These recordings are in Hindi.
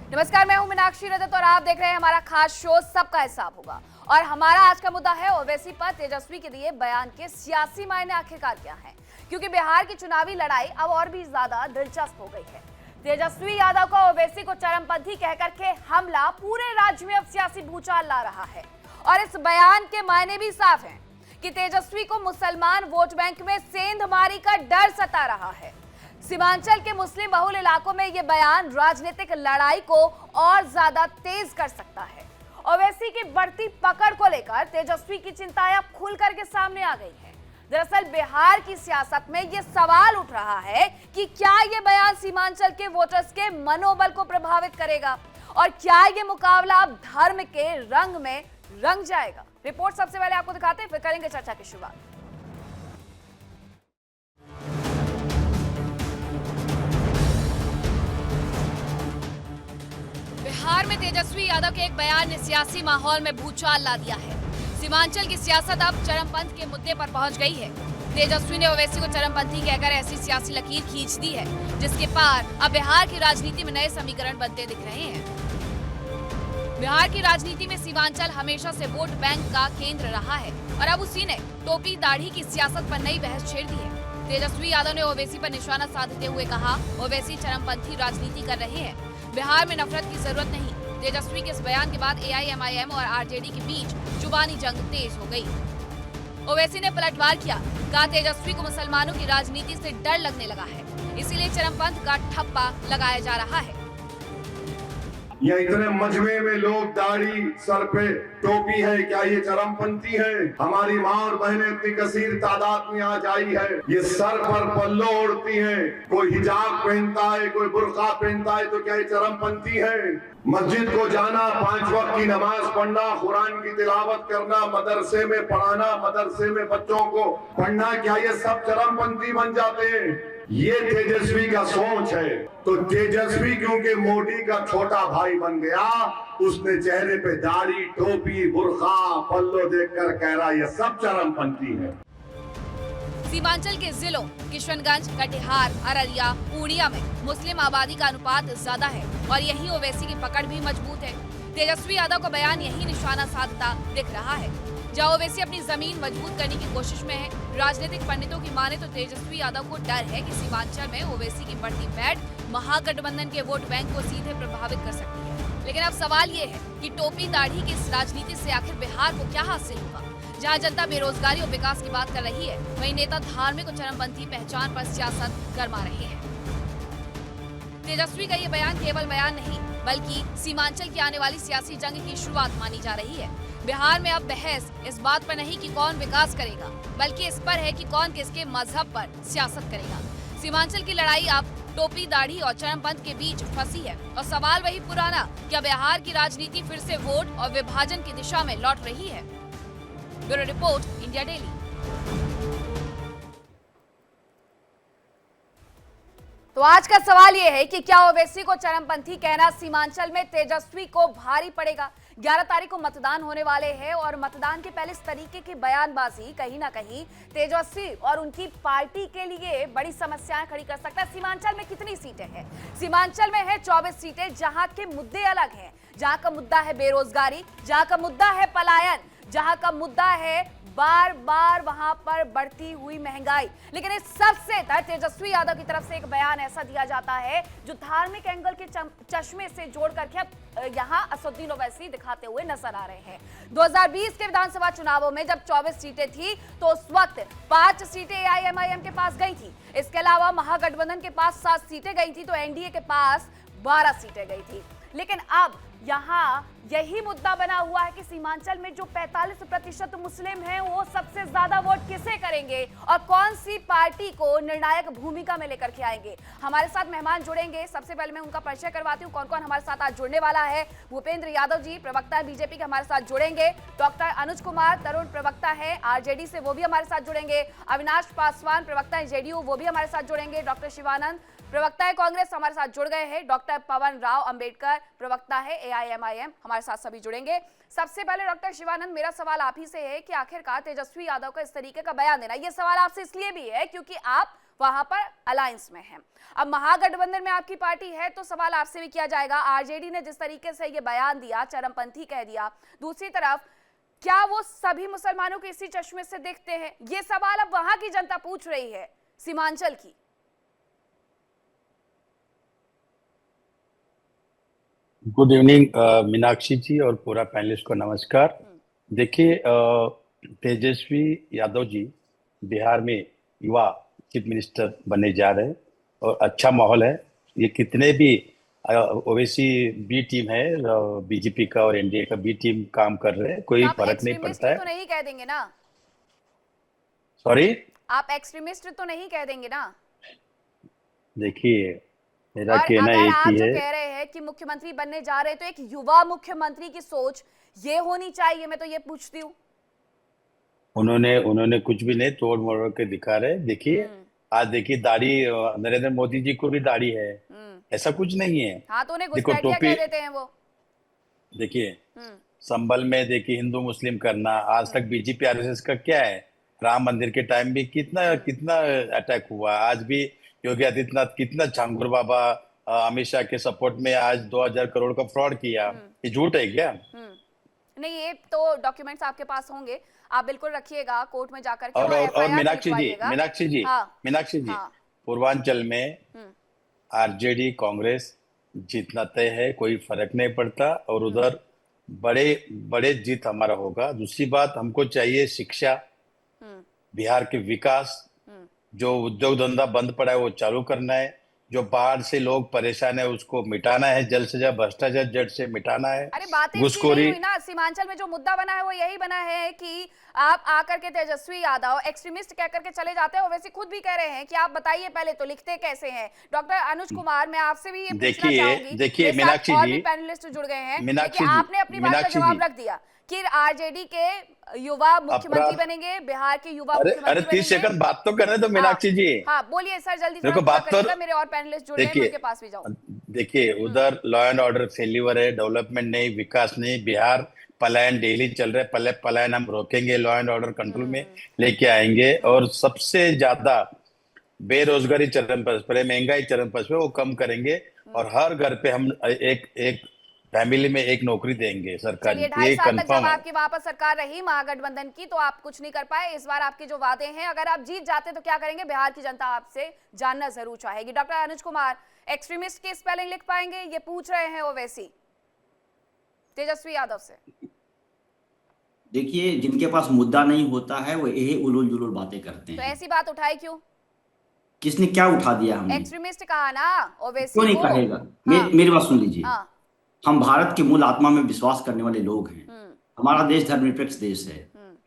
नमस्कार, मैं हूं मीनाक्षी रजत और आप देख रहे हैं हमारा खास शो सबका हिसाब होगा। और हमारा आज का मुद्दा है ओवैसी पर तेजस्वी के दिए बयान के सियासी मायने आखिरकार क्या हैं, क्योंकि बिहार की चुनावी लड़ाई अब और भी ज्यादा दिलचस्प हो गई है। तेजस्वी यादव को ओवैसी को चरमपंथी कहकर के हमला पूरे राज्य में अब सियासी भूचाल ला रहा है और इस बयान के मायने भी साफ हैं कि तेजस्वी को मुसलमान वोट बैंक में सेंधमारी का डर सता रहा है। सीमांचल के मुस्लिम बहुल इलाकों में यह बयान राजनीतिक लड़ाई को और ज्यादा तेज कर सकता है। ओवैसी की बढ़ती पकड़ को लेकर तेजस्वी की चिंताएं अब खुल करके सामने आ गई है। दरअसल बिहार की सियासत में यह सवाल उठ रहा है कि क्या यह बयान सीमांचल के वोटर्स के मनोबल को प्रभावित करेगा और क्या यह मुकाबला अब धर्म के रंग में रंग जाएगा। रिपोर्ट सबसे पहले आपको दिखाते हैं, फिर करेंगे चर्चा की शुरुआत। बिहार में तेजस्वी यादव के एक बयान ने सियासी माहौल में भूचाल ला दिया है। सीमांचल की सियासत अब चरमपंथ के मुद्दे पर पहुंच गई है। तेजस्वी ने ओवैसी को चरमपंथी कहकर ऐसी सियासी लकीर खींच दी है जिसके पार अब बिहार की राजनीति में नए समीकरण बनते दिख रहे हैं। बिहार की राजनीति में सीमांचल हमेशा से वोट बैंक का केंद्र रहा है और अब उसी ने टोपी दाढ़ी की सियासत पर नई बहस छेड़ दी है। तेजस्वी यादव ने ओवैसी पर निशाना साधते हुए कहा, ओवैसी चरमपंथी राजनीति कर रहे हैं, बिहार में नफरत की जरूरत नहीं। तेजस्वी के इस बयान के बाद एआईएमआईएम और आरजेडी के बीच जुबानी जंग तेज हो गई। ओवैसी ने पलटवार किया, कहा तेजस्वी को मुसलमानों की राजनीति से डर लगने लगा है, इसीलिए चरमपंथ का ठप्पा लगाया जा रहा है। ये इतने मजमे में लोग दाढ़ी सर पे टोपी है, क्या ये चरमपंथी है? हमारी माँ और बहनें इतनी कसीर तादाद में आज आई है, ये सर पर पल्लो ओढ़ती हैं, कोई हिजाब पहनता है, कोई बुर्का पहनता है, तो क्या ये चरमपंथी है? मस्जिद को जाना, 5 वक्त की नमाज पढ़ना, कुरान की तिलावत करना, मदरसे में पढ़ाना, मदरसे में बच्चों को पढ़ना, क्या ये सब चरमपंथी बन जाते हैं? ये तेजस्वी का सोच है। तो तेजस्वी क्योंकि मोदी का छोटा भाई बन गया, उसने चेहरे पे दाढ़ी, टोपी, बुर्का, पल्लो देखकर कह रहा ये सब चरमपंथी है। सीमांचल के जिलों किशनगंज, कटिहार, अररिया, पूर्णिया में मुस्लिम आबादी का अनुपात ज्यादा है और यही ओवैसी की पकड़ भी मजबूत है। तेजस्वी यादव का बयान यही निशाना साधता दिख रहा है। जहां ओवैसी अपनी जमीन मजबूत करने की कोशिश में है, राजनीतिक पंडितों की माने तो तेजस्वी यादव को डर है कि सीमांचल में ओवैसी की बढ़ती बैठ महागठबंधन के वोट बैंक को सीधे प्रभावित कर सकती है। लेकिन अब सवाल ये है कि टोपी दाढ़ी की इस राजनीति से आखिर बिहार को क्या हासिल होगा। जहां जनता बेरोजगारी और विकास की बात कर रही है, वहीं नेता धार्मिक और चरमपंथी पहचान पर सियासत गरमा रहे हैं। तेजस्वी का ये बयान केवल बयान नहीं बल्कि सीमांचल की आने वाली सियासी जंग की शुरुआत मानी जा रही है। बिहार में अब बहस इस बात पर नहीं कि कौन विकास करेगा, बल्कि इस पर है कि कौन किसके मजहब पर सियासत करेगा। सीमांचल की लड़ाई अब टोपी दाढ़ी और चरमपंथ के बीच फंसी है और सवाल वही पुराना, क्या बिहार की राजनीति फिर से वोट और विभाजन की दिशा में लौट रही है। Bureau report, India daily. तो आज का सवाल यह है कि क्या ओवैसी को चरमपंथी कहना सीमांचल में तेजस्वी को भारी पड़ेगा। 11 तारीख को मतदान होने वाले हैं और मतदान के पहले इस तरीके की बयानबाजी कहीं ना कहीं तेजस्वी और उनकी पार्टी के लिए बड़ी समस्याएं खड़ी कर सकता है। सीमांचल में कितनी सीटें हैं? सीमांचल में है 24 सीटें, जहां के मुद्दे अलग हैं। जहां का मुद्दा है बेरोजगारी, जहां का मुद्दा है पलायन, जहां का मुद्दा है बार बार वहां पर बढ़ती हुई महंगाई। लेकिन इस सबसे तेजस्वी यादव की तरफ से एक बयान ऐसा दिया जाता है जो धार्मिक एंगल के चश्मे से जोड़ करके यहां असदुद्दीन ओवैसी दिखाते हुए नजर आ रहे हैं। 2020 के विधानसभा चुनावों में जब 24 सीटें थी तो उस वक्त 5 सीटें एआईएमआईएम के पास गई थी। इसके अलावा महागठबंधन के पास 7 सीटें गई थी तो एनडीए के पास 12 सीटें गई थी। लेकिन अब यहाँ यही मुद्दा बना हुआ है कि सीमांचल में जो 45% मुस्लिम हैं वो सबसे ज्यादा वोट किसे करेंगे और कौन सी पार्टी को निर्णायक भूमिका में लेकर के आएंगे। हमारे साथ मेहमान जुड़ेंगे, सबसे पहले मैं उनका परिचय करवाती हूँ कौन कौन हमारे साथ आज जुड़ने वाला है। भूपेंद्र यादव जी, प्रवक्ता है बीजेपी के, हमारे साथ जुड़ेंगे। डॉक्टर अनुज कुमार तरुण, प्रवक्ता है आरजेडी से, वो भी हमारे साथ जुड़ेंगे। अविनाश पासवान, प्रवक्ता है जेडीयू, वो भी हमारे साथ जुड़ेंगे। डॉक्टर शिवानंद, प्रवक्ता है कांग्रेस, हमारे साथ जुड़ गए हैं। डॉक्टर पवन राव अंबेडकर, प्रवक्ता है एआईएमआईएम, हमारे साथ सभी जुड़ेंगे। सबसे पहले डॉक्टर शिवानंद, मेरा सवाल आप ही से है कि आखिरकार तेजस्वी यादव का इस तरीके का बयान देना, ये सवाल आपसे इसलिए भी है क्योंकि आप वहां पर अलायंस में है। अब महागठबंधन में आपकी पार्टी है, तो सवाल आपसे भी किया जाएगा, आरजेडी ने जिस तरीके से ये बयान दिया, चरमपंथी कह दिया, दूसरी तरफ क्या वो सभी मुसलमानों को इसी चश्मे से देखते हैं? ये सवाल अब वहां की जनता पूछ रही है, सीमांचल की। गुड इवनिंग मीनाक्षी जी और पूरा पैनलिस्ट को नमस्कार। देखिए, तेजस्वी यादव जी बिहार में युवा चीफ मिनिस्टर बनने जा रहे हैं और अच्छा माहौल है। ये कितने भी ओवैसी बी टीम है, बीजेपी का और एनडीए का बी टीम काम कर रहे हैं, कोई फर्क नहीं पड़ता है। तो नहीं कह देंगे ना? सॉरी, आप एक्सट्रीमिस्ट तो नहीं कह देंगे ना? देखिए, मेरा और कहना अगर एक आप ही जो है, कह रहे हैं कि मुख्यमंत्री बनने जा रहे हैं, तो एक युवा मुख्यमंत्री की सोच ये होनी चाहिए, मैं तो ये पूछती हूँ। उन्होंने कुछ भी नहीं तोड़ मोड़ के दिखा रहे। देखिए, आज देखिए दाढ़ी, नरेंद्र मोदी जी को भी दाढ़ी है, ऐसा कुछ नहीं है। हाँ, तो उन्हें देखो घुसपैठिया टोपी, कह देते हैं वो। देखिए संभल में देखिए हिंदू मुस्लिम करना, आज तक बीजेपी आरएसएस का क्या है? राम मंदिर के टाइम भी कितना कितना अटैक हुआ, आज भी योगी आदित्यनाथ कितना झांगुर बाबा अमित शाह के सपोर्ट में आज 2000 करोड़ का फ्रॉड किया। ये झूठ है क्या? नहीं, ये तो डॉक्यूमेंट्स आपके पास होंगे, आप बिल्कुल रखिएगा कोर्ट में जाकर के और मीनाक्षी जी, हाँ। पूर्वांचल में आरजेडी कांग्रेस जीतना तय है, कोई फर्क नहीं पड़ता, और उधर बड़े बड़े जीत हमारा होगा। दूसरी बात, हमको चाहिए शिक्षा, बिहार के विकास, जो उद्योग धंधा बंद पड़ा है वो चालू करना है, जो बाहर से लोग परेशान है उसको मिटाना है, जल्द से जल्द भ्रष्टाचार जड़ से मिटाना है। अरे बातें घुसखोरी हुई ना, सीमांचल में जो मुद्दा बना है वो यही बना है कि आप आकर के तेजस्वी यादव एक्सट्रीमिस्ट कह करके चले जाते हैं, और वैसे खुद भी कह रहे हैं कि आप बताइए पहले तो लिखते कैसे हैं। डॉक्टर अनुज कुमार, मैं आपसे भी ये पूछना चाहूंगी, देखिए मीनाक्षी और जी, भी पैनलिस्ट जुड़ गए हैं, मीनाक्षी लेकिन आपने अपनी बात का जवाब रख दिया कि आरजेडी के युवा मुख्यमंत्री बनेंगे, बिहार के युवा मुख्यमंत्री अरे 30 सेकंड बात तो करने दो मीनाक्षी जी। हाँ, बोलिए सर, जल्दी देखो बात तो, मेरे और पैनलिस्ट जुड़ गए, उनके पास भी जाओ। देखिए उधर लॉ एंड ऑर्डर फेल्यूर है, डेवलपमेंट नहीं, विकास नहीं, बिहार पलायन डेली चल रहे, पलायन हम रोकेंगे, लॉ एंड ऑर्डर कंट्रोल में लेके आएंगे, और सबसे ज्यादा बेरोजगारी चरम पर है, महंगाई चरम पर है, वो कम करेंगे, और हर घर पे हम एक फैमिली में एक नौकरी देंगे सरकारी। 2.5 साल तक जब आपकी वहां पर सरकार रही महागठबंधन की, तो आप कुछ नहीं कर पाए। इस बार आपके जो वादे हैं, अगर आप जीत जाते तो क्या करेंगे, बिहार की जनता आपसे जानना जरूर चाहेगी। डॉक्टर अनुज कुमार, एक्सट्रीमिस्ट की स्पेलिंग लिख पाएंगे, ये पूछ रहे हैं ओवैसी तेजस्वी यादव से। देखिए, जिनके पास मुद्दा नहीं होता है वो यही उलूल जुलूल बातें करते हैं। तो ऐसी बात उठाई क्यों? किसने क्या उठा दिया? हमने एक्सट्रीमिस्ट कहा ना ओवैसी क्यों नहीं को। कहेगा? हाँ। मेरी बात सुन लीजिए। हाँ। हम भारत की मूल आत्मा में विश्वास करने वाले लोग हैं। हमारा देश धर्मनिरपेक्ष देश है।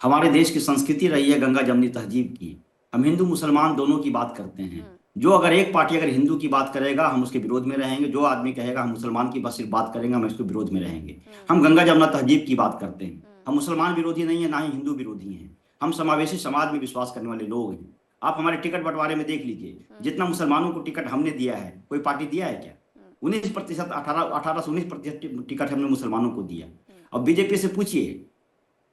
हमारे देश की संस्कृति रही है गंगा जमनी तहजीब की। हम हिंदू मुसलमान दोनों की बात करते हैं। जो अगर एक पार्टी अगर हिंदू की बात करेगा हम उसके विरोध में रहेंगे, जो आदमी कहेगा हम मुसलमान की बस सिर्फ बात करेंगे हम इसके विरोध में रहेंगे। हम गंगा जमुना तहजीब की बात करते हैं। हम मुसलमान विरोधी नहीं है, ना ही हिंदू विरोधी हैं। हम समावेशी समाज में विश्वास करने वाले लोग हैं। आप हमारे टिकट बंटवारे में देख लीजिए, जितना मुसलमानों को टिकट हमने दिया है, कोई पार्टी दिया है क्या? 19%, 18 से 19% टिकट हमने मुसलमानों को दिया। अब बीजेपी से पूछिए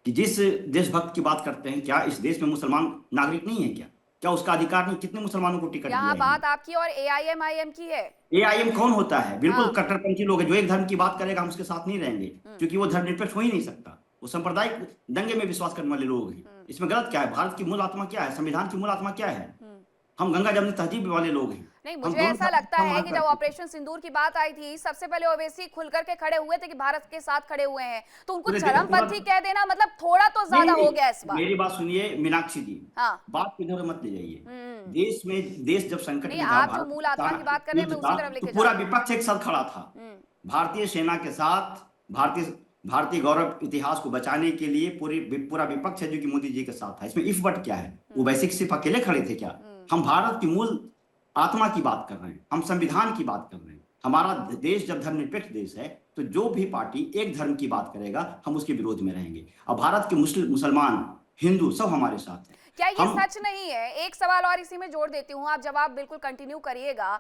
कि जिस देशभक्त की बात करते हैं, क्या इस देश में मुसलमान नागरिक नहीं है? क्या उसका अधिकार नहीं? कितने मुसलमानों को टिकट दिया? यहाँ बात आपकी और एआईएमआईएम की है। एआईएम कौन होता है? बिल्कुल कट्टरपंथी लोग हैं। जो एक धर्म की बात करेगा हम उसके साथ नहीं रहेंगे, क्योंकि वो धर्मनिरपेक्ष हो ही नहीं सकता। वो सांप्रदायिक दंगे में विश्वास करने वाले लोग हैं। इसमें गलत क्या है? भारत की मूल आत्मा क्या है? संविधान की मूल आत्मा क्या है? हम गंगा जमुनी तहजीब वाले लोग हैं। नहीं, मुझे ऐसा लगता है कि जब ऑपरेशन सिंदूर की बात आई थी, सबसे पहले ओवैसी खुल करके खड़े हुए थे कि भारत के साथ खड़े हुए हैं, तो उनको चरमपंथी कह देना मतलब थोड़ा तो ज्यादा हो गया इस बार। मेरी बात सुनिए मीनाक्षी जी। हाँ। बात इधर मत ले जाइए। देश जब संकट में था, आप जो मूल आत्मा की बात कर रहे हैं मैं उसी तरफ लेके जा रहा हूं। पूरा विपक्ष एक साथ खड़ा था भारतीय सेना के साथ। भारतीय गौरव इतिहास को बचाने के लिए पूरा विपक्ष है जो कि मोदी जी के साथ था। इसमें इफ बट क्या है? वो वैसे सिर्फ अकेले खड़े थे क्या? हम भारत की मूल आत्मा की बात कर रहे हैं, हम संविधान की बात कर रहे हैं। हमारा देश जब धर्मनिरपेक्ष देश है, तो जो भी पार्टी एक धर्म की बात करेगा हम उसके विरोध में रहेंगे। अब भारत के मुसलमान, हिंदू सब हमारे साथ हैं। क्या ये सच नहीं है? एक सवाल और इसी में जोड़ देती हूँ, आप जवाब बिल्कुल कंटिन्यू करिएगा।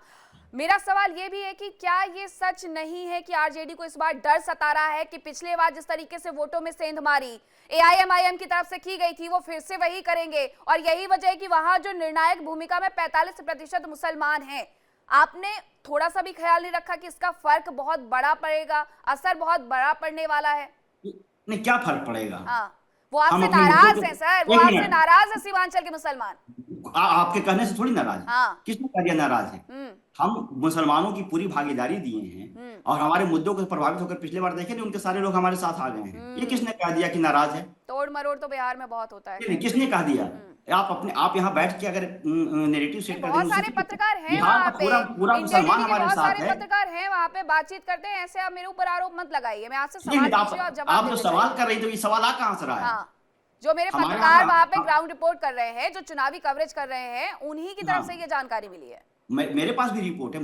मेरा सवाल ये भी है कि क्या ये सच नहीं है कि आरजेडी को इस बार डर सता रहा है कि पिछले बार जिस तरीके से वोटों में सेंध मारी एआईएमआईएम की तरफ से की गई थी वो फिर से वही करेंगे, और यही वजह है कि वहां जो निर्णायक भूमिका में 45% मुसलमान हैं। आपने थोड़ा सा भी ख्याल नहीं रखा कि इसका फर्क बहुत बड़ा पड़ेगा, असर बहुत बड़ा पड़ने वाला है? नहीं, क्या फर्क पड़ेगा? हाँ, वो आपसे अपने नाराज मुद्दों है को- सर, वो एक आपसे मिनट। नाराज है सीमांचल के मुसलमान। आपके कहने से थोड़ी नाराज है। हाँ। किसने कह दिया नाराज है? हम मुसलमानों की पूरी भागीदारी दिए हैं और हमारे मुद्दों को प्रभावित होकर पिछले बार देखे नहीं, उनके सारे लोग हमारे साथ आ गए हैं। ये किसने कह दिया कि नाराज है? तोड़ मरोड़ तो बिहार में बहुत होता है। नहीं, किसने कह दिया? आप यहाँ बैठ के अगर नैरेटिव सेट कर बहुत देंगे, सारे उससे पत्रकार हैं बिहार वहाँ का पे, पूरा इंडिया मुसलमान टीवी के हमारे बहुत साथ सारे है। पत्रकार हैं वहाँ पे, बातचीत करते हैं। ऐसे आप मेरे ऊपर आरोप मत लगाइए, मैं आपसे नहीं, सवाल नहीं, पूछिए और आप जवाब जो देते सवाल जाइए। कर रही, तो ये सवाल आ कहाँ से रहा है? हाँ, जो मेरे हमारे पत्रकार यहाँ वहाँ पे हाँ। ग्राउंड रिपोर्ट कर रहे हैं, जो चुनावी कवरेज कर रहे हैं, उन्हीं की तरफ हाँ। से ये जानकारी मिली है। मेरे पास भी रिपोर्ट है।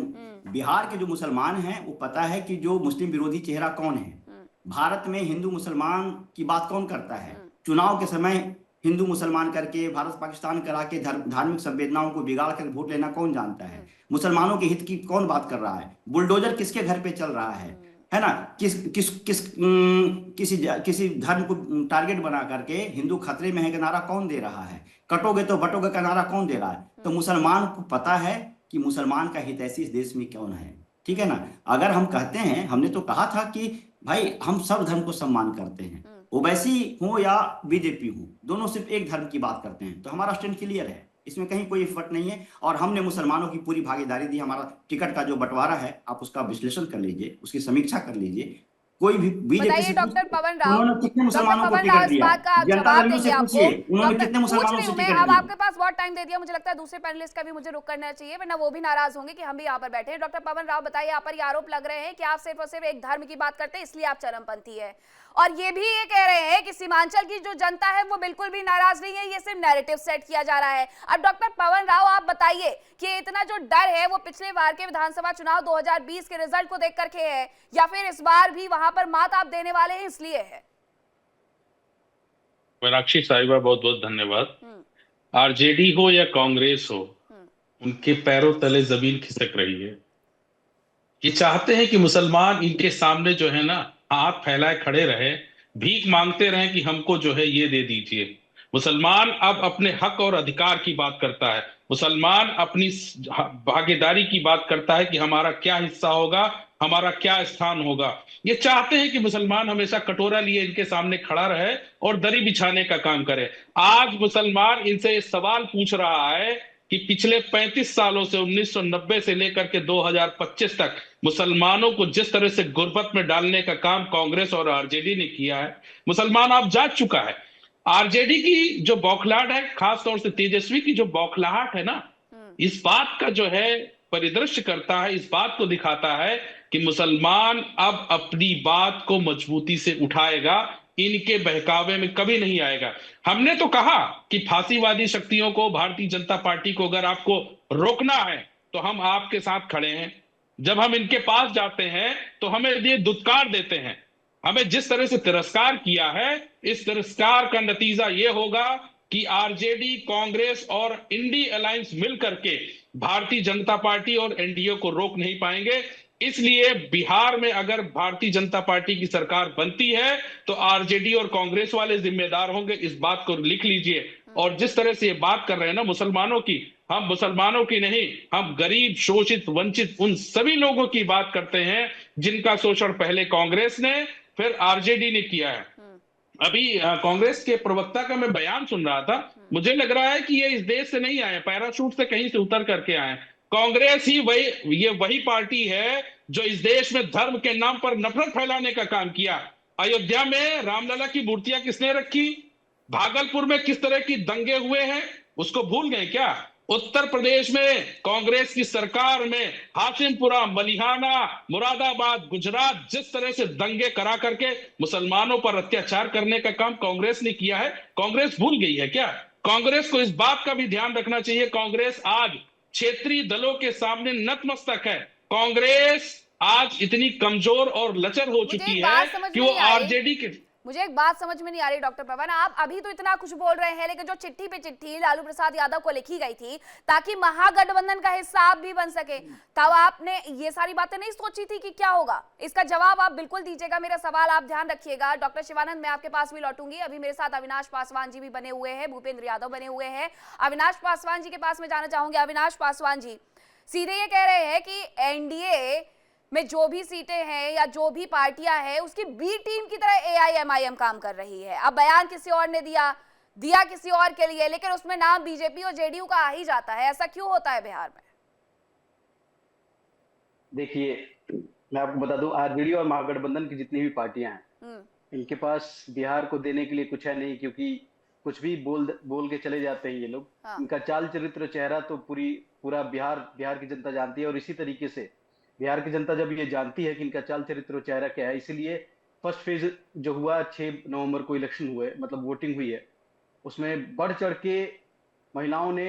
बिहार के जो मुसलमान हैं वो पता है कि जो मुस्लिम विरोधी चेहरा कौन है। भारत में हिंदू मुसलमान की बात कौन करता है? चुनाव के समय हिंदू मुसलमान करके भारत पाकिस्तान करा के धार्मिक संवेदनाओं को बिगाड़ कर वोट लेना कौन जानता है? मुसलमानों के हित की कौन बात कर रहा है? बुलडोजर किसके घर पे चल रहा है ना? किसी धर्म को टारगेट बना करके हिंदू खतरे में है का नारा कौन दे रहा है? कटोगे तो बटोगे का नारा कौन दे रहा है? तो मुसलमान को पता है कि मुसलमान का हितैषी इस देश में कौन है। ठीक है ना? अगर हम कहते हैं, हमने तो कहा था कि भाई हम सब धर्म को सम्मान करते हैं, ओवैसी हो या बीजेपी हो, दोनों सिर्फ एक धर्म की बात करते हैं, तो हमारा स्टैंड क्लियर है, इसमें कहीं कोई फर्क नहीं है। और हमने मुसलमानों की पूरी भागीदारी दी। हमारा टिकट का जो बंटवारा है, आप उसका विश्लेषण कर लीजिए, उसकी समीक्षा कर लीजिए। कोई भी बीजेपी बताइए से डॉक्टर पवन राव, उन्होंने कितने मुसलमानों को पवन टिकट राव इस दिया? बात का आप जनता जवाब दल से देंगे पूछिए, आपको। उन्होंने डॉक्टर, कितने पूछ मुसलमानों रही से हूं मैं, टिकट अब दिया? आपके पास बहुत टाइम दे दिया, मुझे लगता है दूसरे पैनलिस्ट का भी मुझे रुक करना चाहिए, वरना वो भी नाराज होंगे कि हम भी यहाँ पर बैठे हैं। डॉक्टर पवन राव, बताइए, यहाँ पर ये आरोप लग रहे हैं कि आप सिर्फ और सिर्फ एक धर्म की बात करते हैं, इसलिए आप चरमपंथी है, और ये भी ये कह रहे हैं कि सीमांचल की जो जनता है वो बिल्कुल भी नाराज नहीं है, ये सिर्फ नैरेटिव सेट किया जा रहा है। अब डॉक्टर पवन राव, आप बताइए कि इतना जो डर है वो पिछले बार के विधानसभा चुनाव 2020 के रिजल्ट को देख करके है, या फिर इस बार भी वहां पर मात आप देने वाले हैं इसलिए है? मीनाक्षी साहिबा, बहुत बहुत धन्यवाद। आरजेडी हो या कांग्रेस हो, उनके पैरों तले जमीन खिसक रही है। ये चाहते हैं कि मुसलमान इनके सामने जो है ना हाथ फैलाए खड़े रहे, भीख मांगते रहे कि हमको जो है ये दे दीजिए। मुसलमान अब अपने हक और अधिकार की बात करता है, मुसलमान अपनी भागीदारी की बात करता है कि हमारा क्या हिस्सा होगा, हमारा क्या स्थान होगा। ये चाहते हैं कि मुसलमान हमेशा कटोरा लिए इनके सामने खड़ा रहे और दरी बिछाने का काम करे। आज मुसलमान इनसे ये सवाल पूछ रहा है कि पिछले 35 सालों से 1990 से लेकर के 2025 तक मुसलमानों को जिस तरह से गुर्बत में डालने का काम कांग्रेस और आरजेडी ने किया है, मुसलमान आप जाग चुका है। आरजेडी की जो बौखलाहट है, खासतौर से तेजस्वी की जो बौखलाहट है ना, इस बात का जो है परिदृश्य करता है, इस बात को दिखाता है कि मुसलमान अब अपनी बात को मजबूती से उठाएगा, इनके बहकावे में कभी नहीं आएगा। हमने तो कहा कि फांसीवादी शक्तियों को, भारतीय जनता पार्टी को अगर आपको रोकना है तो हम आपके साथ खड़े हैं। जब हम इनके पास जाते हैं तो हमें ये दुत्कार देते हैं। हमें जिस तरह से तिरस्कार किया है, इस तिरस्कार का नतीजा ये होगा कि आरजेडी, कांग्रेस और इंडी अलायंस मिलकर के भारतीय जनता पार्टी और एनडीए को रोक नहीं पाएंगे। इसलिए बिहार में अगर भारतीय जनता पार्टी की सरकार बनती है तो आरजेडी और कांग्रेस वाले जिम्मेदार होंगे, इस बात को लिख लीजिए। और जिस तरह से ये बात कर रहे हैं ना मुसलमानों की, हम मुसलमानों की नहीं, हम गरीब, शोषित, वंचित उन सभी लोगों की बात करते हैं जिनका शोषण पहले कांग्रेस ने फिर आरजेडी ने किया है। अभी कांग्रेस के प्रवक्ता का मैं बयान सुन रहा था, मुझे लग रहा है कि ये इस देश से नहीं आए, पैराशूट से कहीं से उतर करके आए। कांग्रेस ही वही पार्टी है जो इस देश में धर्म के नाम पर नफरत फैलाने का काम किया। अयोध्या में रामलला की मूर्तियां किसने रखी? भागलपुर में किस तरह की दंगे हुए हैं, उसको भूल गए क्या? उत्तर प्रदेश में कांग्रेस की सरकार में हाशिमपुरा, मलिहाना, मुरादाबाद, गुजरात, जिस तरह से दंगे करा करके मुसलमानों पर अत्याचार करने का काम कांग्रेस ने किया है, कांग्रेस भूल गई है क्या? कांग्रेस को इस बात का भी ध्यान रखना चाहिए। कांग्रेस आज क्षेत्रीय दलों के सामने नतमस्तक है। कांग्रेस आज इतनी कमजोर और लचर हो चुकी है कि वो आरजेडी के मुझे एक बात समझ में नहीं आ रही डॉक्टर पवन, आप अभी तो इतना कुछ बोल रहे हैं, लेकिन जो चिट्ठी पे चिट्ठी लालू प्रसाद यादव को लिखी गई थी ताकि महागठबंधन का हिस्सा आप भी बन सके, तब आपने ये सारी बातें नहीं सोची थी कि क्या होगा? इसका जवाब आप बिल्कुल दीजिएगा, मेरा सवाल आप ध्यान रखिएगा। डॉक्टर शिवानंद, मैं आपके पास भी लौटूंगी। अभी मेरे साथ अविनाश पासवान जी भी बने हुए हैं, भूपेंद्र यादव बने हुए हैं। अविनाश पासवान जी के पास में जाना चाहूंगी। अविनाश पासवान जी सीधे ये कह रहे हैं कि एनडीए में जो भी सीटें हैं या जो भी पार्टियां हैं उसकी बी टीम की तरह एआईएमआईएम काम कर रही है। अब बयान किसी और ने दिया किसी और के लिए, लेकिन उसमें नाम बीजेपी और जेडीयू का आ ही जाता है। ऐसा क्यों होता है बिहार में? देखिए, मैं आपको बता दूं, आरजेडी और महागठबंधन की जितनी भी पार्टियां हैं, इनके पास बिहार को देने के लिए कुछ है नहीं, क्योंकि कुछ भी बोल के चले जाते हैं ये लोग। हाँ। इनका चाल चरित्र चेहरा तो पूरा बिहार की जनता जानती है, और इसी तरीके से बिहार की जनता जब ये जानती है कि इनका चाल चरित्र चेहरा क्या है, इसीलिए फर्स्ट फेज जो हुआ 6 नवंबर को इलेक्शन हुए, मतलब वोटिंग हुई है, उसमें बढ़ चढ़ के महिलाओं ने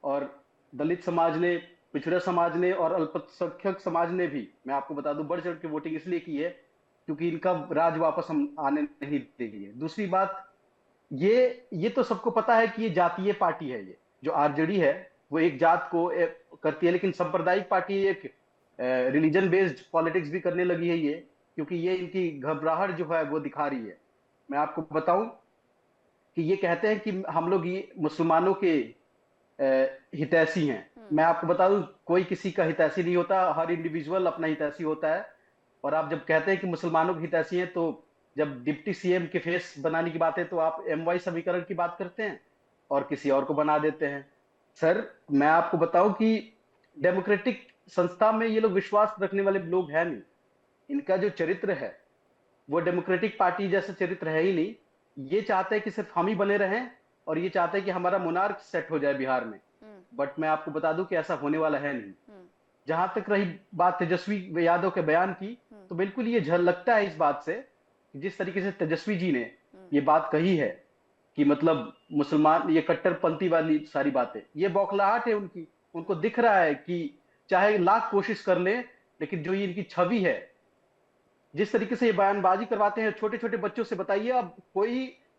और दलित समाज ने, पिछड़ा समाज ने और अल्पसंख्यक समाज ने भी, मैं आपको बता दूं, बढ़ चढ़ के वोटिंग इसलिए की है क्योंकि इनका राज वापस हम आने नहीं देंगे। दूसरी बात, ये तो सबको पता है कि ये जातीय पार्टी है। ये जो आरजेडी है वो एक जात को करती है, लेकिन सांप्रदायिक पार्टी एक रिलीजन बेस्ड पॉलिटिक्स भी करने लगी है ये, क्योंकि ये इनकी घबराहट जो है वो दिखा रही है। मैं आपको बताऊं कि ये कहते हैं कि हम लोग ये मुसलमानों के हितैषी हैं। मैं आपको बता दूं, कोई किसी का हितैषी नहीं होता, हर इंडिविजुअल अपना हितैषी होता है। और आप जब कहते हैं कि मुसलमानों के हितैषी हैं, तो जब डिप्टी सीएम के फेस बनाने की बात है तो आप MY समीकरण की बात करते हैं और किसी और को बना देते हैं। सर, मैं आपको बताऊं कि डेमोक्रेटिक संस्था में ये लोग विश्वास रखने वाले लोग हैं नहीं। इनका जो चरित्र है वो डेमोक्रेटिक पार्टी जैसा चरित्र है ही नहीं। ये चाहते हैं कि सिर्फ हम ही बने रहें, और ये चाहते हैं कि हमारा मोनार्क सेट हो जाए बिहार में। बट मैं आपको बता दूं कि ऐसा होने वाला है नहीं। जहां तक रही बात तेजस्वी यादव के बयान की, तो बिल्कुल ये झलकता है इस बात से, जिस तरीके से तेजस्वी जी ने ये बात कही है कि मतलब मुसलमान, ये कट्टरपंथी वाली सारी बातें, ये बौखलाहट है उनकी। उनको दिख रहा है कि चाहे लाख कोशिश कर ले, लेकिन जो ये इनकी छवि है, जिस तरीके से ये बयानबाजी करवाते हैं छोटे छोटे बच्चों से, बताइए अब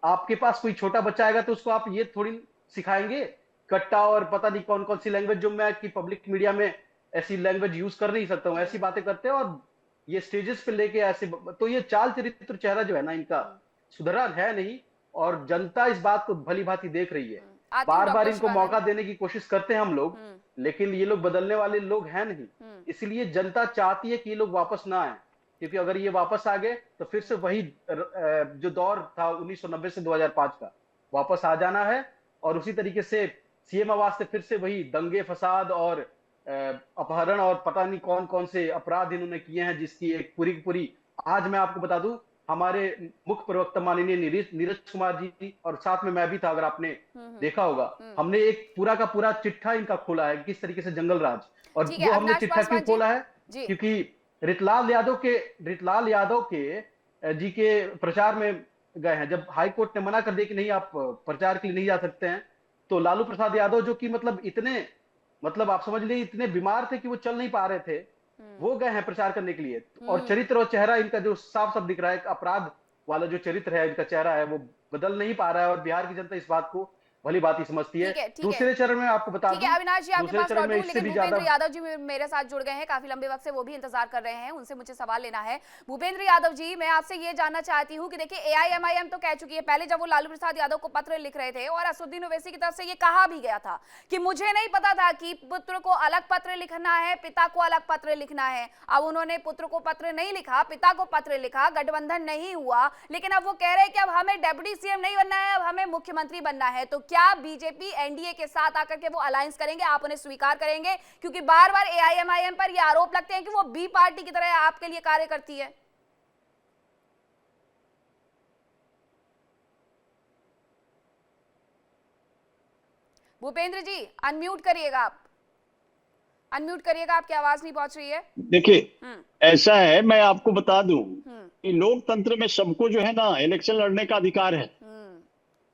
आपके पास कोई छोटा बच्चा आएगा तो उसको आप ये थोड़ी सिखाएंगे कट्टा और पता नहीं कौन कौन सी लैंग्वेज, जो मैं कि पब्लिक मीडिया में ऐसी लैंग्वेज यूज कर नहीं सकता हूँ, ऐसी बातें करते हैं और ये स्टेजेस पे लेके ऐसे। तो ये चाल चरित्र चेहरा जो है ना, इनका सुधरा है नहीं, और जनता इस बात को भली भांति देख रही है। बार बार इनको मौका देने की कोशिश करते हैं हम लोग, लेकिन ये लोग बदलने वाले लोग हैं नहीं। इसलिए जनता चाहती है कि ये लोग वापस ना आए, क्योंकि अगर ये वापस आ गए तो फिर से वही जो दौर था 1990 से 2005 का वापस आ जाना है, और उसी तरीके से सीएम आवास से फिर से वही दंगे फसाद और अपहरण और पता नहीं कौन कौन से अपराध इन्होंने किए हैं, जिसकी एक पूरी आज मैं आपको बता दूं, हमारे मुख्य प्रवक्ता माननीय नीरज कुमार जी और साथ में मैं भी था, अगर आपने देखा होगा, हमने एक पूरा का पूरा चिट्ठा इनका खोला है किस तरीके से जंगल राज। और वो हमने चिट्ठा क्यों खोला है, क्योंकि रितलाल यादव के जी के प्रचार में गए हैं। जब हाई कोर्ट ने मना कर दिया कि नहीं आप प्रचार के लिए नहीं जा सकते हैं, तो लालू प्रसाद यादव जो कि मतलब आप समझ लीजिए इतने बीमार थे कि वो चल नहीं पा रहे थे, वो गए हैं प्रचार करने के लिए। और चरित्र और चेहरा इनका जो साफ साफ दिख रहा है, अपराध वाला जो चरित्र है, इनका चेहरा है, वो बदल नहीं पा रहा है, और बिहार की जनता इस बात को भली बात ही समझती है। दूसरे चरण में आपको बता दूं, अविनाश जी आपके पास लौटूं, लेकिन भूपेंद्र यादव जी मेरे साथ जुड़ गए हैं, काफी लंबे वक्त से वो भी इंतजार कर रहे हैं, उनसे मुझे सवाल लेना है। भूपेंद्र यादव जी, मैं आपसे ये जानना चाहती हूँ कि देखिए एआईएमआईएम तो कह चुकी है, पहले जब वो लालू प्रसाद यादव को पत्र लिख रहे थे और असदुद्दीन ओवैसी की तरफ से ये कहा भी गया था कि मुझे नहीं पता था कि पुत्र को अलग पत्र लिखना है, पिता को अलग पत्र लिखना है। अब उन्होंने पुत्र को पत्र नहीं लिखा, पिता को पत्र लिखा, गठबंधन नहीं हुआ, लेकिन अब वो कह रहे हैं कि अब हमें डेप्यूटी सीएम नहीं बनना है, अब हमें मुख्यमंत्री बनना है। तो क्या बीजेपी एनडीए के साथ आकर के वो अलायंस करेंगे, आप उन्हें स्वीकार करेंगे? क्योंकि बार बार एआईएमआईएम पर ये आरोप लगते हैं कि वो बी पार्टी की तरह आपके लिए कार्य करती है। भूपेंद्र जी अनम्यूट करिएगा, आप अनम्यूट करिएगा, आपकी आवाज नहीं पहुंच रही है। देखिए ऐसा है, मैं आपको बता दूं कि लोकतंत्र में सबको जो है ना इलेक्शन लड़ने का अधिकार है।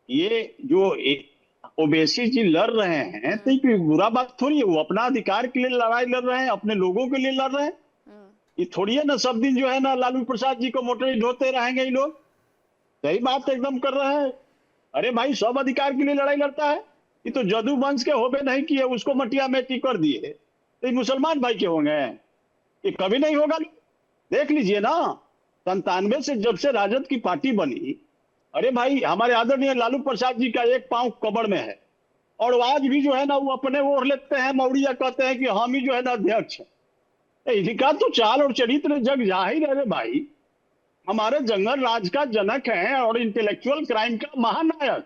ये जो ओवैसी जी लड़ रहे हैं तो कोई बुरा बात थोड़ी है, वो अपना अधिकार के लिए लड़ाई लड़ रहे हैं, अपने लोगों के लिए लड़ रहे हैं। ये थोड़ी है ना सब दिन जो है ना लालू प्रसाद जी को मोटर ढोते रहेंगे ये लोग। सही बात एकदम कर रहा है। अरे भाई, सब अधिकार के लिए लड़ाई लड़ता है। ये तो जदू वंश के होबे नहीं किए, उसको मटिया में कर दिए, तो ये मुसलमान भाई के होंगे? ये कभी नहीं होगा। देख लीजिए ना, 97 से जब से राजद की पार्टी बनी, अरे भाई हमारे आदरणीय लालू प्रसाद जी का एक पांव कब्र में है, और आज भी जो है ना वो अपने ओढ़ लेते हैं मौड़िया, कहते हैं कि हम ही जो है ना अध्यक्ष है। इनका तो चाल और चरित्र जग जाहिर है रे भाई। हमारे जंगल राज का जनक है और इंटेलेक्चुअल क्राइम का महानायक।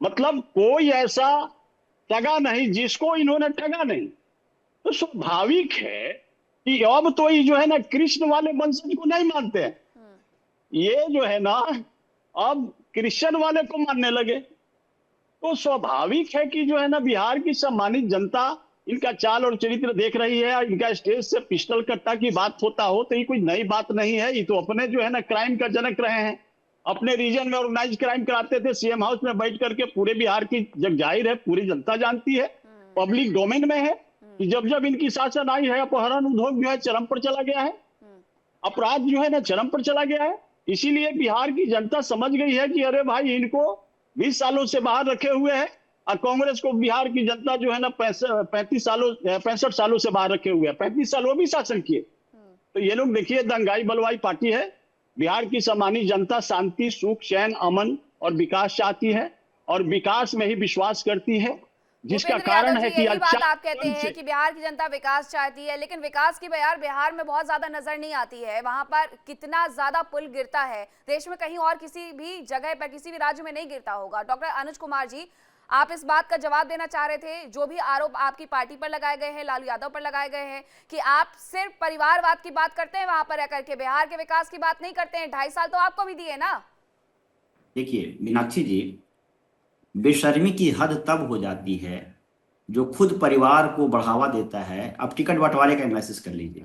मतलब कोई ऐसा ठगा नहीं जिसको इन्होंने ठगा नहीं। तो स्वाभाविक है कि अब तो ये जो है ना कृष्ण वाले वंशज को नहीं मानते हैं, ये जो है ना अब क्रिश्चियन वाले को मानने लगे। तो स्वाभाविक है कि जो है ना बिहार की सम्मानित जनता इनका चाल और चरित्र देख रही है। इनका स्टेज से पिस्टल कट्टा की बात होता हो तो ये कोई नई बात नहीं है। ये तो अपने जो है ना क्राइम का जनक रहे हैं, अपने रीजन में ऑर्गेनाइज क्राइम कराते थे सीएम हाउस में बैठ करके। पूरे बिहार की जग जाहिर है, पूरी जनता जानती है, पब्लिक डोमेन में है कि जब जब इनकी शासन आई है अपहरण उद्योग जो है चरम पर चला गया है, अपराध जो है ना चरम पर चला गया है। इसीलिए बिहार की जनता समझ गई है कि अरे भाई इनको 20 सालों से बाहर रखे हुए हैं, और कांग्रेस को बिहार की जनता जो है ना 65 सालों से बाहर रखे हुए हैं। 35 साल वो भी शासन किए। तो ये लोग देखिए दंगाई बलवाई पार्टी है। बिहार की सम्मानित जनता शांति, सुख, चैन, अमन और विकास चाहती है, और विकास में ही विश्वास करती है, जिसका भूपेंद्र कारण यादव है जी, कि यही बात आप कहते से हैं कि बिहार की जनता विकास चाहती है, लेकिन विकास की बयार बिहार में बहुत ज्यादा नजर नहीं आती है। वहां पर कितना ज्यादा पुल गिरता है, देश में कहीं और किसी भी जगह पर, किसी भी राज्य में नहीं गिरता होगा। डॉक्टर अनुज कुमार जी, आप इस बात का जवाब देना चाह रहे थे, जो भी आरोप आपकी पार्टी पर लगाए गए हैं, लालू यादव पर लगाए गए हैं, कि आप सिर्फ परिवारवाद की बात करते हैं वहां पर रह करके, बिहार के विकास की बात नहीं करते हैं। 2.5 साल तो आपको भी दिए ना। देखिए मीनाक्षी जी, बेशर्मी की हद तब हो जाती है जो खुद परिवार को बढ़ावा देता है। अब टिकट बंटवारे का मैसेज कर लीजिए,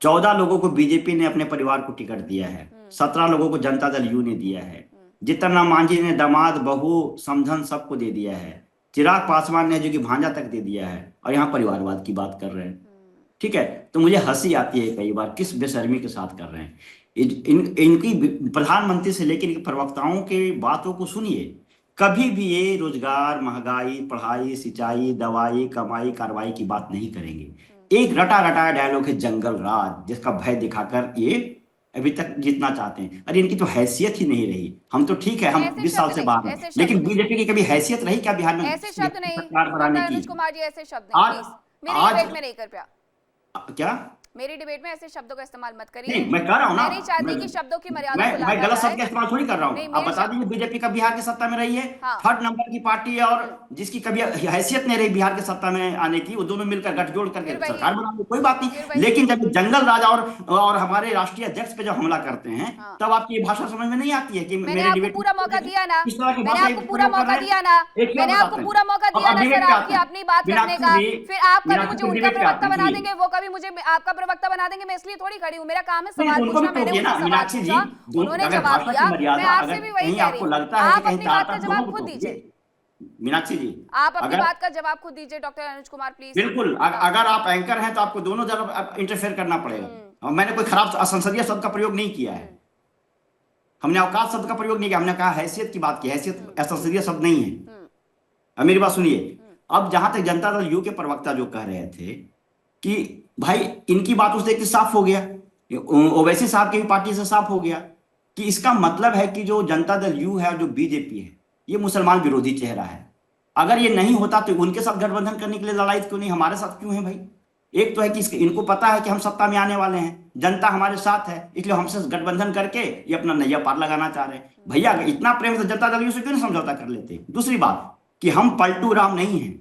14 लोगों को बीजेपी ने अपने परिवार को टिकट दिया है, 17 लोगों को जनता दल यू ने दिया है, जीतन राम मांझी ने दामाद, बहू, समधन सबको दे दिया है, चिराग पासवान ने जो कि भांजा तक दे दिया है, और यहाँ परिवारवाद की बात कर रहे हैं। ठीक है, तो मुझे हंसी आती है कई बार, किस बेशर्मी के साथ कर रहे हैं। इनकी प्रधानमंत्री से लेकर इनके प्रवक्ताओं की बातों को सुनिए। कभी भी ये रोजगार, महंगाई, पढ़ाई, सिंचाई, दवाई, कमाई, कार्रवाई की बात नहीं करेंगे। एक रटा रटाया डायलॉग है जंगल राज, जिसका भय दिखाकर ये अभी तक जीतना चाहते हैं। अरे इनकी तो हैसियत ही नहीं रही। हम तो ठीक है, हम 20 साल से बाहर हैं, लेकिन बीजेपी की कभी हैसियत रही क्या बिहार में ऐसे शब्द नहीं, सरकार बनाने की? अनुज कुमार जी ऐसे शब्द नहीं, प्लीज मेरी डिबेट में नहीं कर पाया। क्या मेरी डिबेट में ऐसे शब्दों का इस्तेमाल मत करिए। नहीं, मैं कर रहा हूँ ना, मैं नहीं चाहती कि शब्दों की मर्यादा को मैं गलत शब्द का इस्तेमाल थोड़ी कर रहा हूँ। आप बता दीजिए, बीजेपी का बिहार की सत्ता में रही है, थर्ड नंबर की पार्टी है, और जिसकी कभी हैसियत नहीं रही बिहार की सत्ता में आने की, वो दोनों मिलकर गठजोड़ करके सरकार बनाने, कोई बात नहीं। लेकिन जब जंगल राजा और हमारे राष्ट्रीय अध्यक्ष पे जब हमला करते हैं, तब आपकी ये भाषा समझ में नहीं आती है कि मैंने आपको पूरा मौका दिया ना, मैंने आपको पूरा मौका दिया ना, मैंने आपको पूरा मौका दिया ना सर आपकी अपनी बात करने का। फिर आप कभी मुझे उनका प्रवक्ता बना देंगे, वो कभी मुझे आपका प्रवक्ता बना देंगे। मैं इसलिए थोड़ी खड़ी हूँ, मेरा काम है सवाल पूछना। मैंने उनसे सवाल पूछा, उन्होंने जवाब दिया, मैं आपसे भी वही कह रही हूँ। आप अपनी बात का जवाब खुद दीजिए मीनाक्षी जी, आप अपनी बात का जवाब खुद दीजिए। Doctor Anuj Kumar please. बिल्कुल, अगर आप एंकर हैं तो आपको दोनों जगह इंटरफेयर करना पड़ेगा। और मैंने कोई खराब असंसदीय शब्द का प्रयोग नहीं किया है, हमने अवकाश शब्द का प्रयोग नहीं किया, हमने कहा हैसियत की बात की। हैसियत असंसदीय शब्द नहीं है। अब मेरी बात सुनिए। अब जहां तक जनता दल यू के प्रवक्ता जो कह रहे थे कि भाई इनकी बात उस देखते साफ हो गया, ओवैसी साहब की पार्टी से साफ हो गया कि इसका मतलब है कि जो जनता दल यू है और जो बीजेपी है, ये मुसलमान विरोधी चेहरा है। अगर ये नहीं होता तो उनके साथ गठबंधन करने के लिए लड़ाई क्यों नहीं, हमारे साथ क्यों है भाई? एक तो है कि इनको पता है कि हम सत्ता में आने वाले हैं, जनता हमारे साथ है, इसलिए हमसे गठबंधन करके ये अपना नैया पार लगाना चाह रहे हैं। भैया इतना प्रेम तो जनता दल यू से क्यों नहीं समझौता कर लेते? दूसरी बात कि हम पलटू राम नहीं हैं,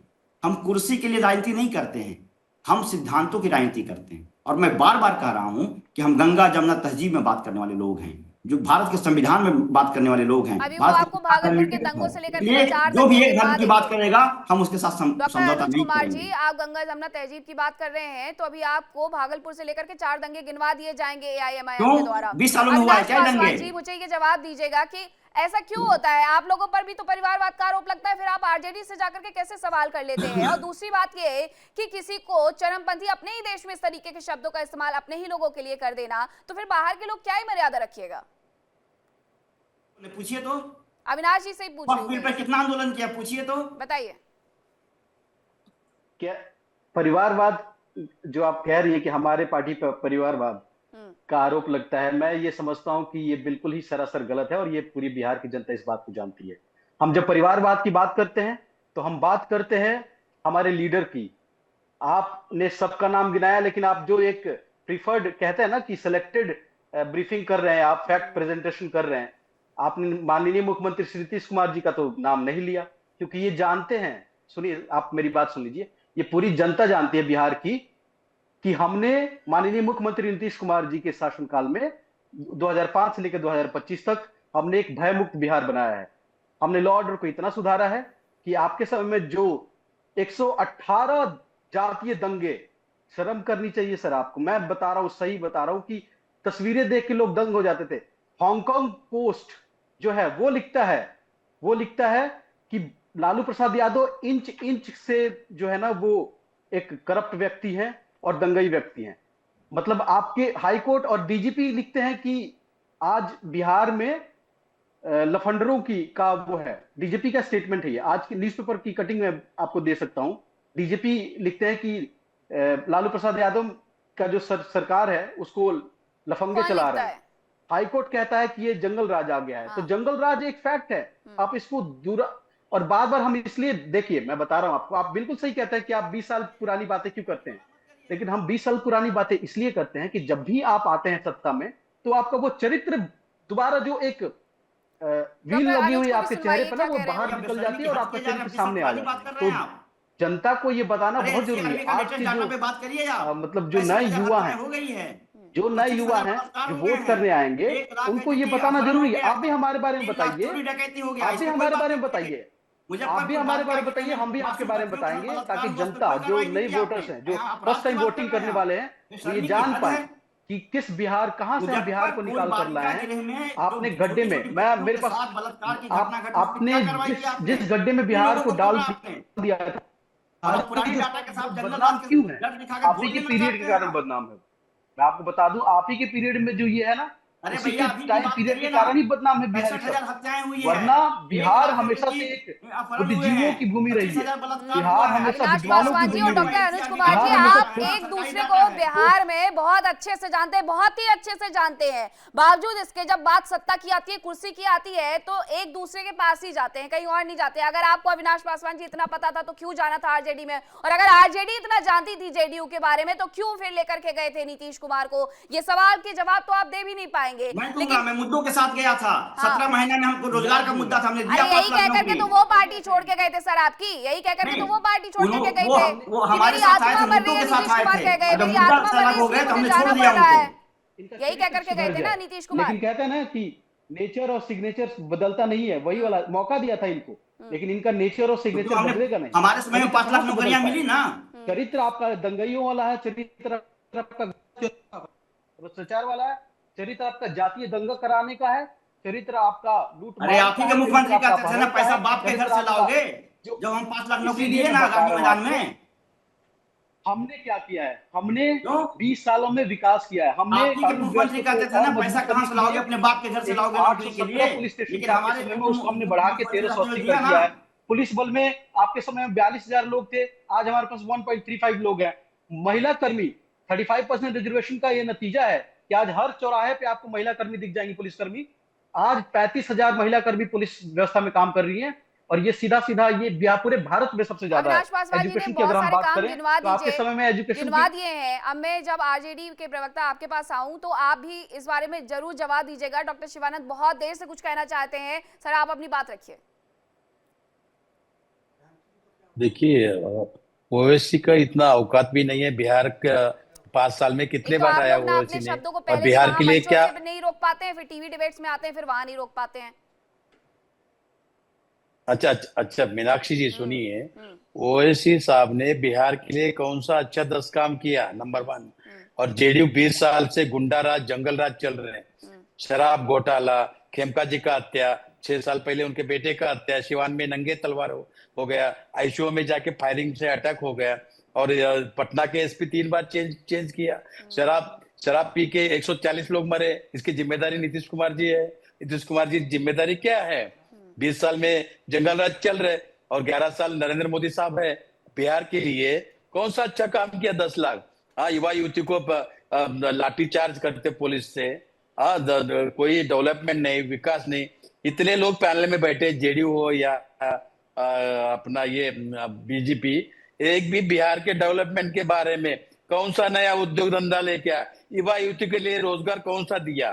हम कुर्सी के लिए राजनीति नहीं करते हैं, हम सिद्धांतों की राजनीति करते हैं। और मैं बार बार कह रहा हूं कि हम गंगा जमुना तहजीब में बात करने वाले लोग हैं, जो भारत के संविधान में बात करने वाले लोग हैं। अभी वो आपको भागलपुर के दंगों से लेकर जो भी एक धर्म की बात करेगा हम उसके साथ समझौता नहीं करेंगे। कुमार जी, आप गंगा जमुना तहजीब की बात कर रहे हैं, तो अभी आपको भागलपुर से लेकर के 4 दंगे गिनवा दिए जाएंगे एआईएमआईएम के द्वारा। 20 सालों में हुआ है क्या दंगे? जी मुझे ये जवाब दीजिएगा कि ऐसा क्यों होता है? आप लोगों पर भी तो परिवारवाद का आरोप लगता है, फिर आप आरजेडी से जाकर के कैसे सवाल कर लेते हैं? और दूसरी बात ये है कि किसी को चरमपंथी अपने ही देश में इस तरीके के शब्दों का इस्तेमाल अपने ही लोगों के लिए कर देना, तो फिर बाहर के लोग क्या ही मर्यादा रखिएगा? पूछिए तो, अविनाश जी से ही पूछ वक्फ बिल रही पर हूँ, कितना आंदोलन किया, पूछिए तो। बताइए। क्या परिवारवाद जो आप कह रही है कि हमारे पार्टी पर परिवारवाद का आरोप लगता है, मैं ये समझता हूं कि ये बिल्कुल ही सरासर गलत है और ये पूरी बिहार की जनता इस बात को जानती है। हम जब परिवारवाद की बात करते हैं तो हम बात करते हैं हमारे लीडर की। आपने सबका नाम गिनाया, लेकिन आप जो एक प्रीफर्ड कहते हैं ना कि सिलेक्टेड ब्रीफिंग कर रहे हैं, आप फैक्ट प्रेजेंटेशन कर रहे हैं, आपने माननीय मुख्यमंत्री श्री नीतीश कुमार जी का तो नाम नहीं लिया, क्योंकि ये जानते हैं, सुनिए आप मेरी बात सुन लीजिए, ये पूरी जनता जानती है बिहार की कि हमने माननीय मुख्यमंत्री नीतीश कुमार जी के शासनकाल में 2005 से लेकर 2025 तक हमने एक भयमुक्त बिहार बनाया है। हमने लॉ ऑर्डर को इतना सुधारा है कि आपके समय में जो 118 जातीय दंगे, शर्म करनी चाहिए सर आपको, मैं बता रहा हूं, सही बता रहा हूं कि तस्वीरें देख के लोग दंग हो जाते थे। हांगकांग पोस्ट जो है वो लिखता है कि लालू प्रसाद यादव इंच इंच से जो है ना वो एक करप्ट व्यक्ति है और दंगई व्यक्ति हैं। मतलब आपके हाईकोर्ट और डीजीपी लिखते हैं कि आज बिहार में लफंडरों की का वो है, डीजीपी का स्टेटमेंट है ये, आज की न्यूज़पेपर की कटिंग में आपको दे सकता हूं। डीजीपी लिखते हैं कि लालू प्रसाद यादव का जो सरकार है उसको लफंगे चला रहा है। हाईकोर्ट कहता है कि ये जंगल राज आ गया है। तो जंगल राज एक फैक्ट है, आप इसको दूर, और बार बार हम इसलिए, देखिए मैं बता रहा हूं आपको, आप बिल्कुल सही कहते हैं कि आप 20 साल पुरानी बातें क्यों करते हैं, लेकिन हम 20 साल पुरानी बातें इसलिए करते हैं कि जब भी आप आते हैं सत्ता में तो आपका वो चरित्र दोबारा जो एक व्हील लगी हुई आपके चेहरे पर ना, वो बाहर निकल जाती है और आपका चरित्र सामने आ जाता है। तो जनता को ये बताना बहुत जरूरी है। आज के जो मतलब जो नए युवा हैं, जो नए युवा हैं जो वोट करने आएंगे, उनको ये बताना जरूरी है। आप भी हमारे बारे में बताइए, आप भी हमारे बारे में बताइए, आप भी हमारे बारे में बताइए, हम भी आपके बारे में बताएंगे, ताकि जनता जो नई वोटर्स हैं, जो फर्स्ट टाइम वोटिंग करने वाले हैं, वो ये जान पाए कि किस बिहार, कहां से हम बिहार को निकाल कर लाए हैं। आपने गड्ढे में, मैं मेरे पास आपने जिस गड्ढे में बिहार को डाल दिया था, बदनाम क्यों है? आप ही के पीरियड के कारण बदनाम है। मैं आपको बता दूं, आप ही के पीरियड में जो ये है ना, उसी के टाइम पीरियड के कारण ही बदनाम है बिहार का। वरना बिहार हमेशा से एक बुद्धिजीवियों की भूमि रही है। बिहार हमेशा विद्वानों की भूमि रही है। डॉक्टर अनुज कुमार जी, आप एक दूसरे को बिहार में बहुत अच्छे से जानते हैं, बहुत ही अच्छे से जानते हैं, बावजूद इसके जब बात सत्ता की आती है, कुर्सी की आती है, तो एक दूसरे के पास ही जाते हैं, कहीं और नहीं जाते। अगर आपको अविनाश पासवान जी इतना पता था तो क्यों जाना था आरजेडी में, और अगर आरजेडी इतना जानती थी जेडीयू के बारे में तो क्यों फिर लेकर के गए थे नीतीश कुमार को? ये सवाल के जवाब तो आप दे भी नहीं पाएंगे। लेकिन मैं मुद्दों के साथ गया था। 17 महीने में हमको रोजगार का मुद्दा था, हमने दिया। यही कहकर के तो वो पार्टी छोड़ के गए थे सर आपकी, यही कहकर के तो वो पार्टी छोड़ के गए थे। वो हमारे साथ आए थे, मुद्दों के साथ आए थे। जब मुद्दा अलग हो गया तो हमने छोड़ दिया उनको। यही कहकर के गए थे ना नीतीश कुमार। लेकिन कहते हैं ना कि नेचर और सिग्नेचर बदलता नहीं है, वही वाला मौका दिया था इनको, लेकिन इनका नेचर और सिग्नेचर बदलेगा नहीं। हमारे समय में 5 लाख नौकरियां मिली ना। चरित्र आपका दंगइयों वाला है, चरित्र आपका भ्रष्टाचार वाला है, चरित्र आपका जातीय दंगा कराने का है, चरित्र आपका लूट। अरे आप ही के मुख्यमंत्री कहते थे ना, पैसा बाप के घर से लाओगे। जब हम 5 लाख नौकरी दिए ना गांधी मैदान में, हमने क्या किया है? हमने 20 सालों में विकास किया है। हमने आप ही के मुख्यमंत्री कहते थे ना, पैसा कहां से लाओगे, अपने बाप के घर से लाओगे नौकरी के लिए। पुलिस स्टेशन हमारे समय में उसको हमने बढ़ा के 1380 कर दिया है। पुलिस बल में आपके समय में 42,000 लोग थे, आज हमारे पास 1.35 लोग हैं। महिला कर्मी 35% रिजर्वेशन का ये नतीजा है कि आज हर चौराहे पे आपको महिला कर्मी दिख जाएंगी, पुलिस कर्मी। आज 35,000 महिला कर्मी पुलिस व्यवस्था में काम कर रही हैं, और ये सीधा सीधा ये पूरे भारत में सबसे ज्यादा है। एजुकेशन की अगर हम बात करें तो आपके समय में एजुकेशन ये है। अब मैं जब आरजेडी के प्रवक्ता आपके पास आऊं तो आप भी इस बारे में जरूर जवाब दीजिएगा। डॉक्टर शिवानंद बहुत देर से कुछ कहना चाहते हैं, सर आप अपनी बात रखिए। देखिए, ओवैसी का इतना औकात भी नहीं है। बिहार का 5 साल में कितने बार आया ओवैसी ने, और बिहार के लिए क्या नहीं रोक पाते हैं, फिर टीवी डिबेट्स में आते हैं, फिर वहां नहीं रोक पाते हैं। अच्छा मीनाक्षी जी सुनिए, ओवैसी साहब ने बिहार के लिए कौन सा अच्छा 10 काम किया? नंबर 1। और जेडीयू 20 साल से गुंडा राज, जंगल राज चल रहे हैं। शराब घोटाला, खेमका जी का हत्या, 6 साल पहले उनके बेटे का हत्या, सिवान में नंगे तलवार हो गया, आईसीयू में जाके फायरिंग से अटैक हो गया, और पटना के एसपी 3 बार चेंज किया। शराब पी के 140 लोग मरे, इसकी जिम्मेदारी नीतीश कुमार जी है। नीतीश कुमार जी की जिम्मेदारी क्या है? 20 साल में जंगल राज चल रहे और 11 साल नरेंद्र मोदी साहब है। बिहार के लिए कौन सा अच्छा काम किया? 10 लाख। हाँ, युवा युवती को लाठी चार्ज करते पुलिस से। हाँ, कोई डेवलपमेंट नहीं, विकास नहीं। इतने लोग पैनल में बैठे, जेडीयू हो या अपना ये बीजेपी, एक भी बिहार के डेवलपमेंट के बारे में कौन सा नया उद्योग धंधा लेके आया? युवा युवती के लिए रोजगार कौन सा दिया?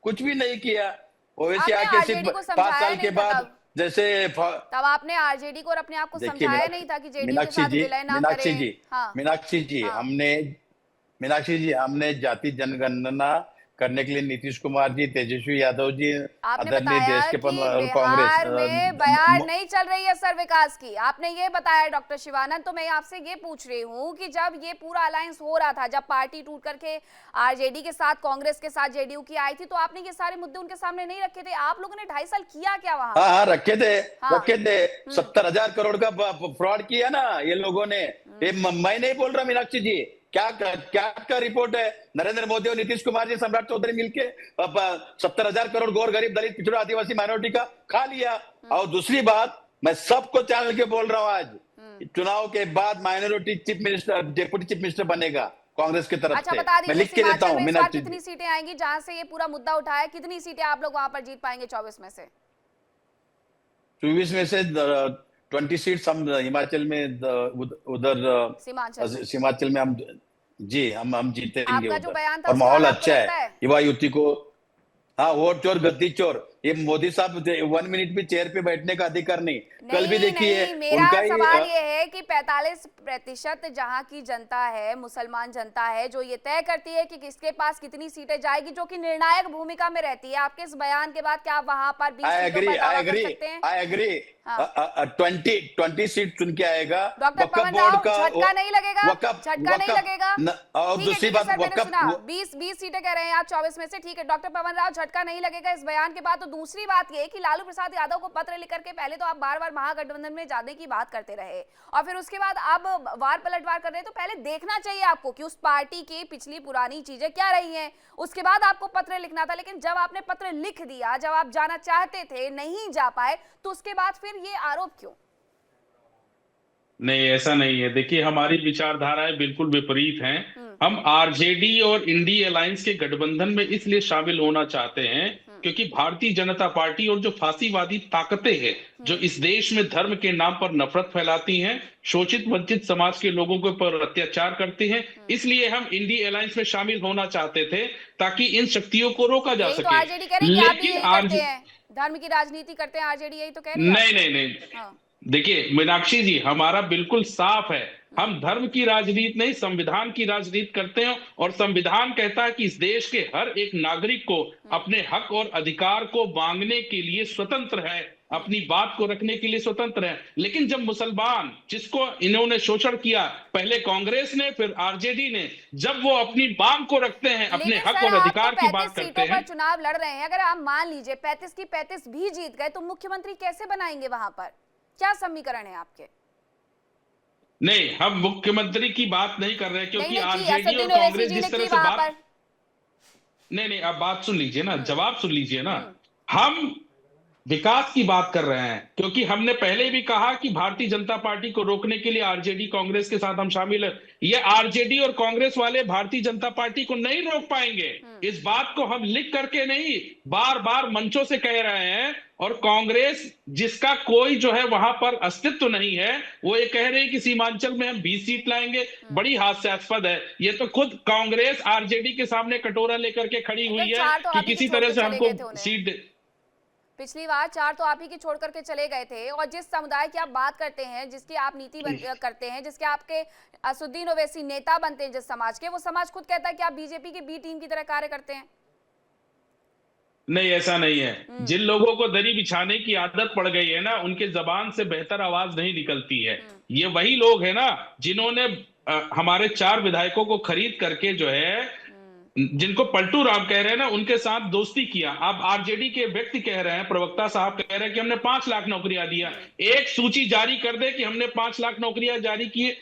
कुछ भी नहीं किया। ओवैसी आके सिर्फ 5 साल के बाद जैसे तब आपने आरजेडी को और अपने आप को समझाया नहीं था कि जेडीयू के साथ विलय ना करें। हाँ। मीनाक्षी जी, हमने जाति जनगणना करने के लिए नीतीश कुमार जी, तेजस्वी यादव जी, आदरणीय देश के बिहार में बयान नहीं चल रही है सर विकास की, आपने ये बताया डॉक्टर शिवानंद। तो मैं आपसे ये पूछ रही हूँ कि जब ये पूरा अलायंस हो रहा था, जब पार्टी टूट करके आरजेडी के साथ, कांग्रेस के साथ जेडीयू की आई थी, तो आपने ये सारे मुद्दे उनके सामने नहीं रखे थे? आप लोगों ने 2.5 साल किया क्या वहां? हाँ, रखे थे। 70,000 करोड़ का फ्रॉड किया ना ये लोगों ने। मैं नहीं बोल रहा मीनाक्षी जी, क्या रिपोर्ट है? नरेंद्र मोदी और नीतीश कुमार जी, सम्राट चौधरी मिलके 70,000 करोड़ गौर गरीब दलित पिछड़ा आदिवासी माइनॉरिटी का खा लिया। और दूसरी बात, मैं सबको चैनल के बोल रहा हूं, आज चुनाव के बाद minority chief minister, deputy chief minister बनेगा कांग्रेस की तरफ से। मैं लिख के देता हूँ मीनाक्षी जी। कितनी सीटें आएंगी जहां से ये पूरा मुद्दा उठाया? कितनी सीटें आप लोग वहां पर जीत पाएंगे 24 में से? 24 में से 20 सीट हम हिमाचल में, उधर सीमांचल में हम जीतेंगे उधर। और माहौल अच्छा है, युवा युवती को। हाँ, वोट चोर गद्दी चोर, ये मोदी साहब 1 मिनट भी चेयर पे बैठने का अधिकार नहीं। कल भी देखिए, मेरा सवाल ये है कि 45% जहां की जनता है, मुसलमान जनता है, जो ये तय करती है कि किसके पास कितनी सीटें जाएगी, जो कि निर्णायक भूमिका में रहती है। आपके इस बयान के बाद क्या वहां पर 20 सीटों पर दावा कर सकते हैं? I agree. 20 सीट चुन के आएगा। डॉक्टर पवन राव, झटका नहीं लगेगा? झटका नहीं लगेगा? और दूसरी बात, 20 सीटें कह रहे हैं आप 24 में से, ठीक है डॉक्टर पवन राव, झटका नहीं लगेगा इस बयान के बाद। तो दूसरी बात ये कि लालू प्रसाद यादव को पत्र लिख करके पहले तो आप बार-बार महागठबंधन में जाने की बात करते रहे, और फिर उसके बाद अब वार पलटवार कर रहे हैं। तो पहले देखना चाहिए आपको कि उस पार्टी की पिछली पुरानी चीजें क्या रही हैं, उसके बाद आपको पत्र लिखना था। लेकिन जब आपने पत्र लिख दिया, जब आप जाना चाहते थे, नहीं जा पाए, तो उसके बाद फिर ये आरोप क्यों? नहीं, ऐसा नहीं है। देखिए, हमारी विचारधाराएं बिल्कुल विपरीत हैं। हम आरजेडी और इंडी अलायंस के गठबंधन में इसलिए शामिल होना चाहते हैं क्योंकि भारतीय जनता पार्टी और जो फांसीवादी ताकतें हैं, जो इस देश में धर्म के नाम पर नफरत फैलाती हैं, शोषित वंचित समाज के लोगों के ऊपर अत्याचार करती हैं, इसलिए हम इंडी अलायंस में शामिल होना चाहते थे ताकि इन शक्तियों को रोका जा सके। लेकिन धर्म की राजनीति करते हैं आरजेडी, यही तो कह रही है। नहीं। देखिए मीनाक्षी जी, हमारा बिल्कुल साफ है, हम धर्म की राजनीति नहीं, संविधान की राजनीति करते हैं। और संविधान कहता है कि इस देश के हर एक नागरिक को अपने हक और अधिकार को मांगने के लिए स्वतंत्र है, अपनी बात को रखने के लिए स्वतंत्र है। लेकिन जब मुसलमान, जिसको इन्होंने शोषण किया, पहले कांग्रेस ने, फिर आरजेडी ने, जब वो अपनी मांग को रखते हैं, अपने हक और अधिकार की बात करते हैं। चुनाव लड़ रहे हैं, अगर आप मान लीजिए 35 की 35 भी जीत गए, तो मुख्यमंत्री कैसे बनाएंगे? वहां पर क्या समीकरण है आपके? नहीं, हम मुख्यमंत्री की बात नहीं कर रहे, क्योंकि आरजेडी और कांग्रेस जिस तरह से बात, नहीं, आप बात सुन लीजिए ना, जवाब सुन लीजिए ना। हम विकास की बात कर रहे हैं, क्योंकि हमने पहले भी कहा कि भारतीय जनता पार्टी को रोकने के लिए आरजेडी कांग्रेस के साथ हम शामिल हैं। ये आरजेडी और कांग्रेस वाले भारतीय जनता पार्टी को नहीं रोक पाएंगे। इस बात को हम लिख करके नहीं, बार बार मंचों से कह रहे हैं। और कांग्रेस, जिसका कोई जो है वहां पर अस्तित्व नहीं है, वो ये कह रहे हैं कि सीमांचल में हम 20 सीट लाएंगे। बड़ी हास्यास्पद है। ये तो खुद कांग्रेस आरजेडी के सामने कटोरा लेकर के खड़ी हुई है कि किसी तरह से हमको सीट। पिछली बार 4 तो आप ही की छोड़ करके चले गए थे। और जिस समुदाय की आप बात करते हैं, जिसकी आप नीति करते हैं, जिसके आपके असुद्दीन ओवैसी नेता बनते हैं, जिस समाज के, वो समाज खुद कहता है कि आप बीजेपी की बी टीम की तरह कार्य करते हैं। नहीं, ऐसा नहीं है। जिन लोगों को दरी बिछाने की आदत पड़ गई है ना, उनके जबान से बेहतर आवाज नहीं निकलती है। ये वही लोग हैं ना जिन्होंने हमारे 4 विधायकों को खरीद करके जो है, जिनको पलटू राम कह रहे हैं ना, उनके साथ दोस्ती किया। अब आरजेडी के व्यक्ति कह रहे हैं, प्रवक्ता साहब कह रहे हैं कि हमने 5 लाख नौकरियां दिया। एक सूची जारी कर दे कि हमने 5 लाख नौकरियां जारी किए,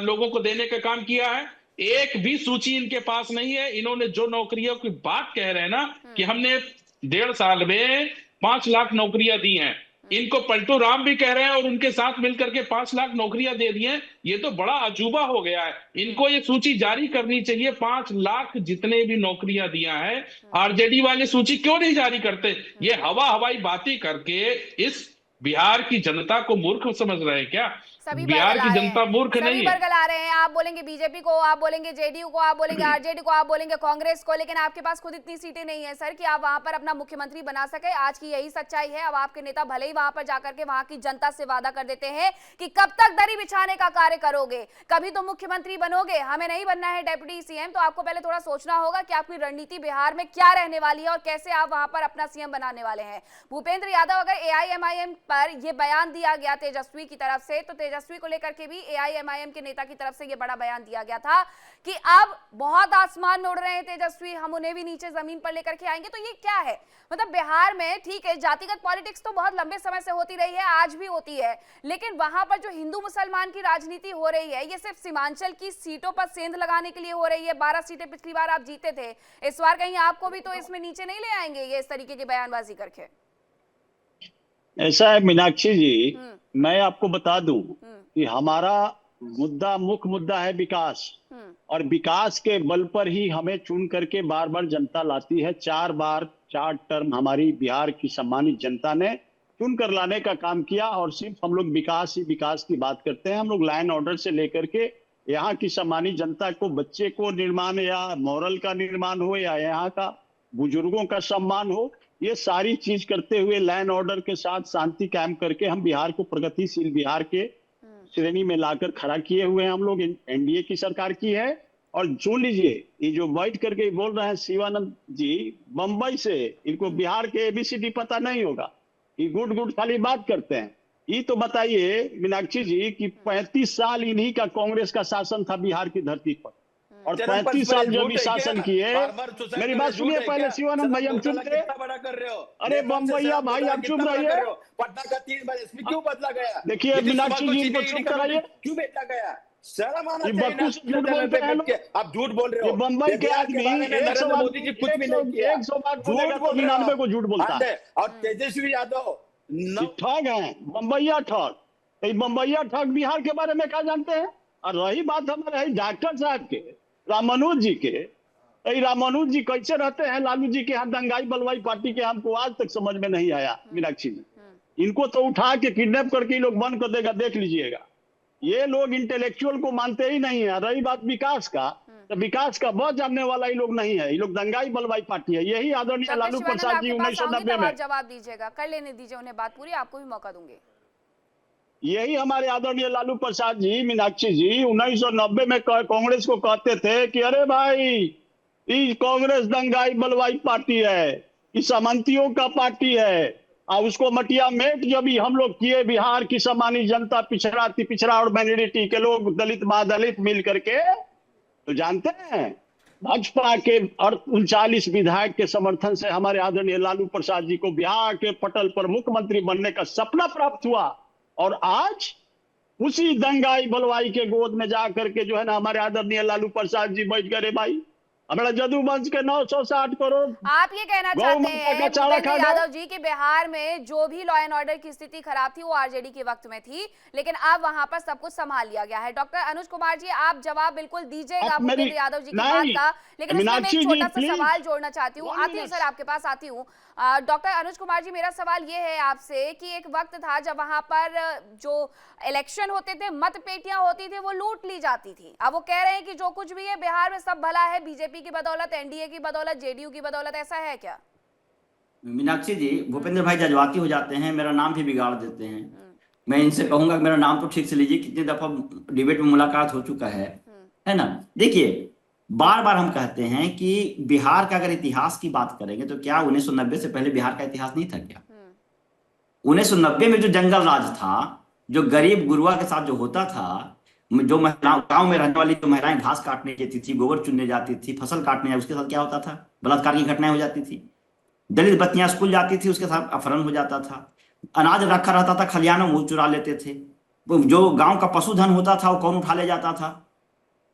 लोगों को देने का काम किया है। एक भी सूची इनके पास नहीं है। इन्होंने जो नौकरियों की बात कह रहे हैं ना कि हमने 1.5 साल में 5 लाख नौकरियां दी हैं, इनको पलटू राम भी कह रहे हैं और उनके साथ मिलकर के 5 लाख नौकरियां दे दी हैं। ये तो बड़ा अजूबा हो गया है। इनको ये सूची जारी करनी चाहिए। 5 लाख जितने भी नौकरियां दिया है, आरजेडी वाले सूची क्यों नहीं जारी करते? ये हवाई बातें करके इस बिहार की जनता को मूर्ख समझ रहे हैं क्या? सभी बिहार की जनता मूर्ख नहीं है। बरगला रहे हैं। आप बोलेंगे बीजेपी को, आप बोलेंगे जेडीयू को, आप बोलेंगे आरजेडी को, आप बोलेंगे कांग्रेस को, लेकिन आपके पास खुद इतनी सीटें नहीं है सर कि आप वहां पर अपना मुख्यमंत्री बना सके। आज की यही सच्चाई है। अब आपके नेता भले ही वहां पर जाकर के वहां की जनता से वादा कर देते हैं कि कब तक दरी बिछाने का कार्य करोगे, कभी तो मुख्यमंत्री बनोगे, हमें नहीं बनना है डेप्यूटी सीएम। तो आपको पहले थोड़ा सोचना होगा कि आपकी रणनीति बिहार में क्या रहने वाली है और कैसे आप वहां पर अपना सीएम बनाने वाले हैं। भूपेंद्र यादव, अगर एआईएमआईएम पर यह बयान दिया गया तेजस्वी की तरफ से, तो तेजस्वी को लेकर के एआईएमआईएम के नेता की तरफ से यह बड़ा बयान दिया गया था कि अब बहुत आसमान में उड़ रहे हैं तेजस्वी, हम उन्हें भी नीचे जमीन पर लेकर के आएंगे। तो ये क्या है? मतलब बिहार में ठीक है, जातिगत पॉलिटिक्स तो बहुत लंबे समय से होती रही है, आज भी होती है, लेकिन वहां पर जो हिंदू मुसलमान की राजनीति हो रही है, ये सिर्फ सीमांचल की सीटों पर सेंध लगाने के लिए हो रही है। 12 सीटें पिछली बार आप जीते थे, इस बार कहीं आपको भी तो इसमें नीचे नहीं ले आएंगे ये इस तरीके की बयानबाजी करके? ऐसा है मीनाक्षी जी, मैं आपको बता दूं कि हमारा मुख्य मुद्दा है विकास, और विकास के बल पर ही हमें चुन करके बार बार जनता लाती है। 4 टर्म हमारी बिहार की सम्मानित जनता ने चुन कर लाने का काम किया, और सिर्फ हम लोग विकास ही विकास की बात करते हैं। हम लोग लाइन ऑर्डर से लेकर के यहाँ की सम्मानित जनता को, बच्चे को निर्माण या मॉरल का निर्माण हो या यहाँ का बुजुर्गों का सम्मान हो, ये सारी चीज करते हुए लाइन ऑर्डर के साथ शांति कायम करके हम बिहार को प्रगतिशील बिहार के श्रेणी में लाकर खड़ा किए हुए हैं। हम लोग एनडीए की सरकार की है। और सुन लीजिए, ये जो बैठ करके बोल रहे हैं शिवानंद जी बंबई से, इनको बिहार के एबीसीडी पता नहीं होगा, ये गुड खाली बात करते हैं। ये तो बताइए मीनाक्षी जी कि 35 साल इन्हीं का कांग्रेस का शासन था बिहार की धरती पर, और 35 साल जो भी शासन किए। मेरी बात सुनिए पहले शिवानंद भाई, हम चुप रहे। अरे बम्बैया भाई आप चुप रहिए। पटना का 3 बार एसपी क्यों बदला गया? देखिए मीनाक्षी जी इनको चुप कराइए। क्यों बेटा गया? शर्म आना चाहिए ना। झूठ बोलते हैं लोग। आप झूठ बोल रहे हो। बम्बई के आदमी 100 मोदी जी कुछ भी नहीं किया। 100 बार झूठ बोल 99 को झूठ बोलता है। और तेजस्वी यादव ठग है, बम्बैया ठग। बम्बैया ठग बिहार के बारे में क्या जानते हैं? और रही बात हमारे डॉक्टर साहब के, रामानुज जी के, रामानुज जी कैसे रहते हैं लालू जी के यहाँ दंगाई बलवाई पार्टी के, हमको आज तक समझ में नहीं आया मीनाक्षी जी। इनको तो उठा के किडनैप करके लोग बंद कर देगा, देख लीजिएगा। ये लोग इंटेलेक्चुअल को मानते ही नहीं है। रही बात विकास का, तो विकास का बहुत जानने वाला ये लोग नहीं है। ये लोग दंगाई बलवाई पार्टी है। यही आदरणीय लालू प्रसाद जी 1990 में, जवाब दीजिएगा, कर लेने दीजिए उन्हें बात पूरी, आपको भी मौका दूंगे। यही हमारे आदरणीय लालू प्रसाद जी, मीनाक्षी जी 1990 में कांग्रेस को कहते थे कि अरे भाई ये कांग्रेस दंगाई बलवाई पार्टी है, ये सामंतियों का पार्टी है। और उसको मटिया मेट जब भी हम लोग किए, बिहार की सम्मानित जनता, पिछड़ा और माइनॉरिटी के लोग, दलित महादलित मिल करके, तो जानते हैं भाजपा के 39 विधायक के समर्थन से हमारे आदरणीय लालू प्रसाद जी को बिहार के पटल पर मुख्यमंत्री बनने का सपना प्राप्त हुआ। और आज उसी दंगाई बलवाई के गोद में जा करके जो है ना हमारे आदरणीय लालू प्रसाद जी बैठ गए। भाई हमारा जदूवंश के 960 करोड़ आप ये कहना चाहते हैं भूपेंद्र यादव जी कि बिहार में जो भी लॉ एंड ऑर्डर की स्थिति खराब थी वो आरजेडी के वक्त में थी, लेकिन अब वहां पर सब कुछ संभाल लिया गया है। डॉक्टर अनुज कुमार जी, आप जवाब बिल्कुल दीजिएगा भूपेंद्र यादव जी की बात का, लेकिन उसमें मैं एक छोटा सा सवाल जोड़ना चाहती हूँ। आती हूँ सर, आपके पास आती हूँ। डॉक्टर अनुज कुमार जी, मेरा सवाल ये है आपसे कि एक वक्त था जब वहां पर जो इलेक्शन होते थे, मत पेटियां होती थी, वो लूट ली जाती थी। अब वो कह रहे हैं कि जो कुछ भी है बिहार में सब भला है, बीजेपी की बदौलत, एनडीए की बदौलत, जेडीयू की बदौलत, ऐसा है क्या? मीनाक्षी जी, भूपेंद्र भाई जज्बाती हो जाते हैं, मेरा नाम भी बिगाड़ देते हैं। मैं इनसे कहूंगा मेरा नाम तो ठीक से लीजिए, कितनी दफा डिबेट में मुलाकात हो चुका है ना। देखिए, बार बार हम कहते हैं कि बिहार का अगर इतिहास की बात करेंगे तो क्या 1990 से पहले बिहार का इतिहास नहीं था क्या? 1990 में जो जंगल राज था, जो गरीब गुरुआ के साथ जो होता था, जो महिलाओं, गांव में रहने वाली जो महिलाएं घास काटने जाती थी, गोबर चुनने जाती थी, फसल काटने जाती, उसके साथ क्या होता था? बलात्कार की घटनाएं हो जाती थी। दलित बच्चियां स्कूल जाती थी, उसके साथ अपहरण हो जाता था। अनाज रखा रहता था खलिहानों में, वो चुरा लेते थे। जो गांव का पशुधन होता था वो कौन उठा ले जाता था?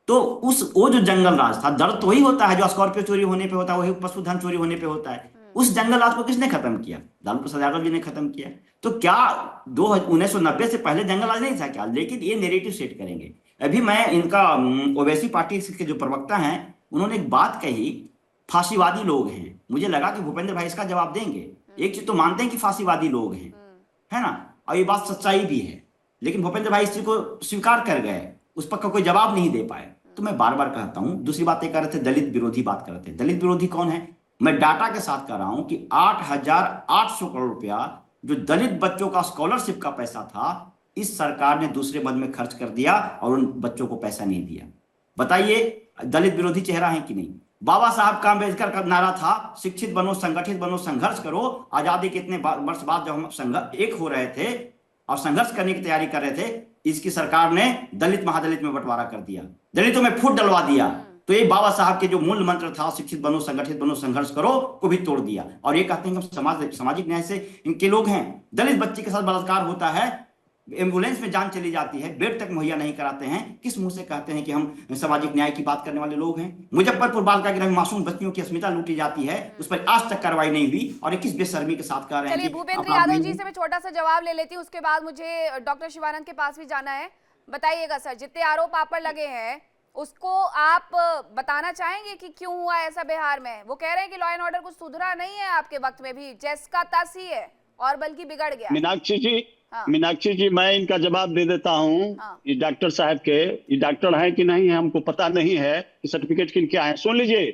तो वो जो जंगल राज था, दर्द तो वही होता है जो स्कॉर्पियो चोरी होने पे होता है, वही पशुधन चोरी होने पे होता है। उस जंगल राज को किसने खत्म किया? लालू प्रसाद यादव जी ने खत्म किया। तो क्या 1990 से पहले जंगल राज नहीं था क्या? लेकिन ये नेरेटिव सेट करेंगे। अभी मैं इनका ओवैसी पार्टी के जो प्रवक्ता हैं, उन्होंने एक बात कही, फांसीवादी लोग हैं। मुझे लगा कि भूपेंद्र भाई इसका जवाब देंगे। एक चीज तो मानते हैं कि फांसीवादी लोग हैं, है ना, और ये बात सच्चाई भी है, लेकिन भूपेंद्र भाई इस चीज को स्वीकार कर गए, उस पर कोई जवाब नहीं दे पाए। तो मैं बार बार कहता हूं, दूसरी बात ये कर रहे थे, दलित विरोधी बात कर रहे थे। दलित विरोधी कौन है? मैं डाटा के साथ कह रहा हूं कि 8,800 करोड़ रुपया जो दलित बच्चों का स्कॉलरशिप का पैसा था, इस सरकार ने दूसरे मद में खर्च कर दिया और उन बच्चों को पैसा नहीं दिया। बताइए, दलित विरोधी चेहरा है कि नहीं? बाबा साहब का अम्बेडकर का नारा था, शिक्षित बनो, संगठित बनो, संघर्ष करो। आजादी के इतने वर्ष बाद जब हम एक हो रहे थे और संघर्ष करने की तैयारी कर रहे थे, इसकी सरकार ने दलित महादलित में बंटवारा कर दिया, दलितों में फूट डलवा दिया। तो ये बाबा साहब के जो मूल मंत्र था, शिक्षित बनो, संगठित बनो, संघर्ष करो, को भी तोड़ दिया। और ये कहते हैं कि सामाजिक न्याय से इनके लोग हैं। दलित बच्चे के साथ बलात्कार होता है, एम्बुलेंस में जान चली जाती है, बेड तक मुहैया नहीं कराते हैं। किस मुंह से कहते हैं कि हम सामाजिक न्याय की बात करने वाले लोग हैं? मुजफ्फरपुर बालिका गृह में मासूम बच्चियों की अस्मिता लूटी जाती है, उस पर आज तक कार्रवाई नहीं हुई, और किस बेशर्मी के साथ कह रहे हैं। चलिए, भूपेंद्र यादव जी से मैं छोटा सा जवाब ले लेती हूँ, उसके बाद मुझे डॉक्टर शिवानंद के पास भी जाना है। बताइएगा सर, जितने आरोप आप पर लगे हैं उसको आप बताना चाहेंगे कि क्यों हुआ ऐसा बिहार में? वो कह रहे हैं कि लॉ एंड ऑर्डर कुछ सुधरा नहीं है आपके वक्त में भी, जैस का तस ही है और बल्कि बिगड़ गया। मीनाक्षी जी, हाँ। मीनाक्षी जी, मैं इनका जवाब दे देता हूँ। हाँ। ये डॉक्टर साहब के, ये डॉक्टर हैं कि नहीं है हमको पता नहीं है कि सर्टिफिकेट किन क्या है। सुन लीजिए,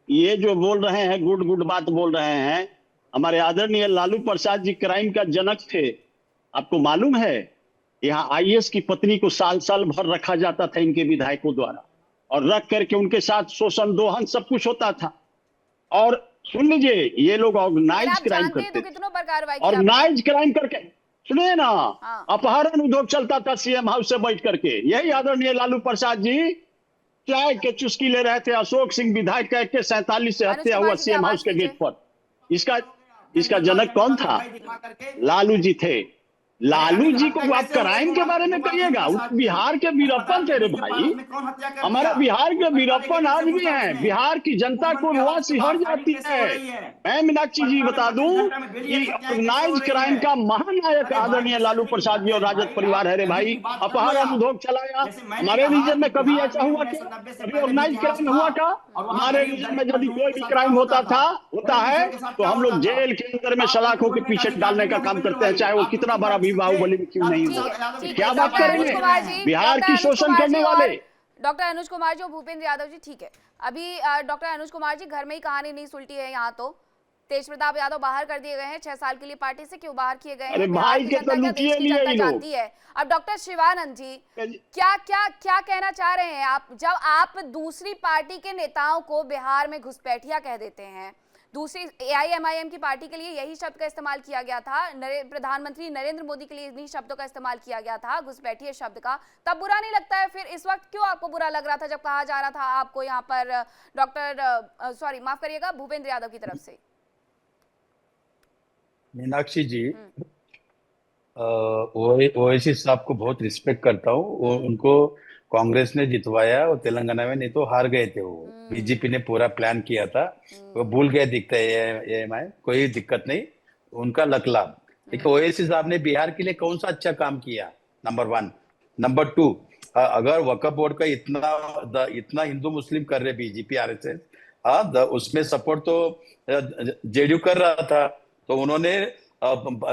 ये जो बोल रहे हैं गुड बात बोल रहे हैं, हमारे आदरणीय लालू प्रसाद जी क्राइम का जनक थे। आपको मालूम है, यहाँ आईएएस की पत्नी को साल भर रखा जाता था इनके विधायकों द्वारा, और रख करके उनके साथ शोषण दोहन सब कुछ होता था। और सुन लीजिए, ये लोग ऑर्गेनाइज क्राइम करते थे, ऑर्गेनाइज क्राइम करके, सुनिए ना, अपहरण उद्योग चलता था सीएम हाउस से बैठ करके। यही आदरणीय लालू प्रसाद जी चाय के चुस्की ले रहे थे। अशोक सिंह विधायक का 47 से हत्या हुआ सीएम हाउस के गेट पर। इसका जनक कौन था? लालू जी थे। लालू जी को आप क्राइम के बारे में कहिएगा? बिहार के वीरप्पन थे रे भाई, हमारा बिहार के वीरप्पन आज भी हैं। बिहार की जनता को रुआ सिहर जाती है। मैं मीनाक्षी जी बता दूं कि ऑर्गेनाइज क्राइम का महानायक आदरणीय लालू प्रसाद जी और राजद परिवार है रे भाई। अपहरण उद्योग चलाया। हमारे रीजन में कभी ऐसा हुआ क्या? कभी ऑर्गेनाइज क्राइम हुआ क्या? हमारे रीजन में यदि कोई भी क्राइम होता है तो हम लोग जेल के अंदर में सलाखों के पीछे डालने का काम करते हैं, चाहे वो कितना बड़ा बाहुबली में क्यों नहीं हो। क्या बात करेंगे बिहार की शोषण करने वाले? डॉक्टर अनुज कुमार जी और भूपेंद्र यादव जी, ठीक है, अभी डॉक्टर अनुज कुमार जी, घर में ही कहानी नहीं सुलटी है। यहाँ तो तेज प्रताप यादव बाहर कर दिए गए हैं 6 साल के लिए पार्टी से। क्यों बाहर किए गए हैं? भाई के तो लुटिए लिए जानती है। अब डॉक्टर शिवानंद जी, क्या कहना चाह रहे हैं आप, जब आप दूसरी पार्टी के नेताओं को बिहार में घुसपैठिया कह देते हैं? दूसरी AIMIM की पार्टी के लिए यही शब्द का इस्तेमाल किया गया था, प्रधानमंत्री नरेंद्र मोदी के लिए इन्हीं शब्दों का इस्तेमाल किया गया था, घुसपैठिए शब्द का। तब बुरा नहीं लगता है, फिर इस वक्त क्यों आपको बुरा लग रहा था जब कहा जा रहा था आपको यहाँ पर माफ करिएगा, भूपेंद्र यादव की तरफ से? मीनाक्षी जी, ओवैसी साहब को बहुत रिस्पेक्ट करता हूँ। उनको कांग्रेस ने जितवाया और तेलंगाना में, नहीं तो हार गए थे वो। बीजेपी ने पूरा प्लान किया था, वो भूल गए दिखता है। कोई दिक्कत नहीं, उनका लक लाभ। देखिए, ओवैसी साहब ने बिहार के लिए कौन सा अच्छा काम किया? नंबर 1। नंबर 2, अगर वक्फ बोर्ड का इतना हिंदू मुस्लिम कर रहे बीजेपी RSS, उसमें सपोर्ट तो जेडीयू कर रहा था, तो उन्होंने